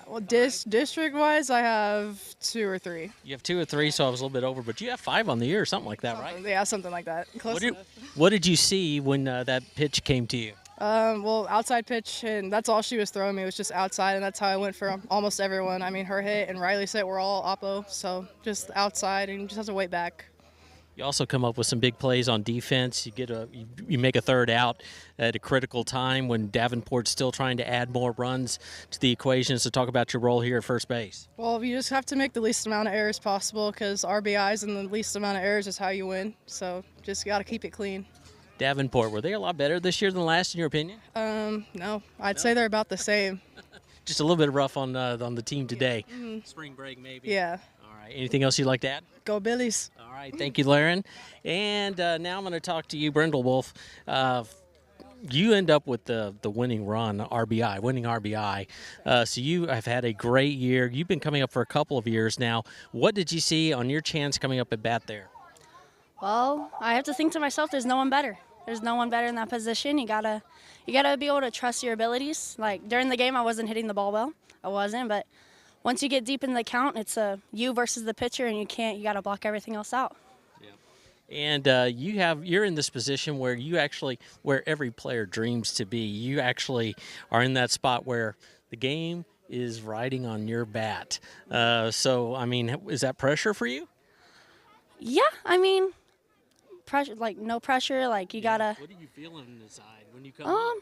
Well, district-wise, I have 2 or 3. You have 2 or 3, so I was a little bit over, but you have 5 on the year or something like that, right? Yeah, something like that. Close enough. What did you see when that pitch came to you? Well, outside pitch, and that's all she was throwing me was just outside, and that's how I went for almost everyone. I mean, her hit and Riley's hit were all oppo, so just outside, and you just have to wait back. You also come up with some big plays on defense. You make a third out at a critical time when Davenport's still trying to add more runs to the equation. So talk about your role here at first base. Well, you just have to make the least amount of errors possible because RBIs and the least amount of errors is how you win. So just got to keep it clean. Davenport, were they a lot better this year than last, in your opinion? No. I'd say they're about the same. Just a little bit rough on the team today. Mm-hmm. Spring break, maybe. Yeah. All right. Anything else you'd like to add? Go Billies. All right. Thank you, Laren. And now I'm going to talk to you, Brindle Wolf. You end up with the winning run, winning RBI. So you have had a great year. You've been coming up for a couple of years now. What did you see on your chance coming up at bat there? Well, I have to think to myself, there's no one better. There's no one better in that position. You gotta be able to trust your abilities. Like during the game, I wasn't hitting the ball well. I wasn't, but once you get deep in the count, it's you versus the pitcher, and you gotta block everything else out. Yeah. And you're in this position where where every player dreams to be. You actually are in that spot where the game is riding on your bat. So I mean, is that pressure for you? Yeah, I mean. Pressure, like no pressure, like you gotta. What are you feeling inside when you come?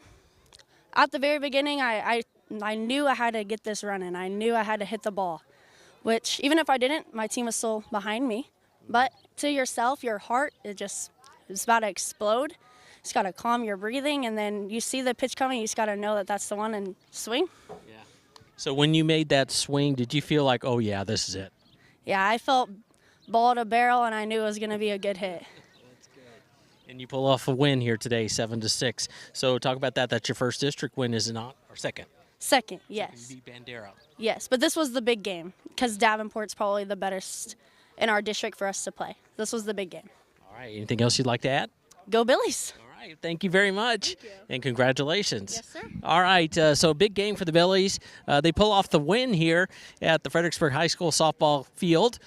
At the very beginning, I knew I had to get this running. I knew I had to hit the ball, which even if I didn't, my team was still behind me. But to yourself, your heart, it's about to explode. You just gotta calm your breathing, and then you see the pitch coming. You just gotta know that that's the one and swing. Yeah. So when you made that swing, did you feel like, oh yeah, this is it? Yeah, I felt ball to barrel, and I knew it was gonna be a good hit. And you pull off a win here today, 7-6. So talk about that. That's your first district win, is it not? Or second? Second, yes. So you beat Bandera. Yes, but this was the big game because Davenport's probably the best in our district for us to play. This was the big game. All right. Anything else you'd like to add? Go Billies. All right. Thank you very much. Thank you. And congratulations. Yes, sir. All right. So a big game for the Billies. They pull off the win here at the Fredericksburg High School softball field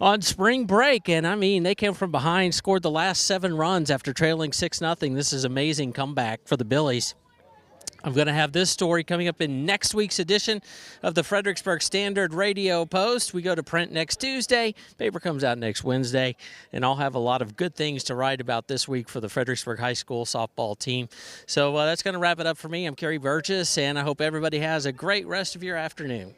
on spring break, and I mean, they came from behind, scored the last 7 runs after trailing 6-0. This is an amazing comeback for the Billies. I'm going to have this story coming up in next week's edition of the Fredericksburg Standard Radio Post. We go to print next Tuesday. Paper comes out next Wednesday, and I'll have a lot of good things to write about this week for the Fredericksburg High School softball team. So that's going to wrap it up for me. I'm Kerry Burgess, and I hope everybody has a great rest of your afternoon.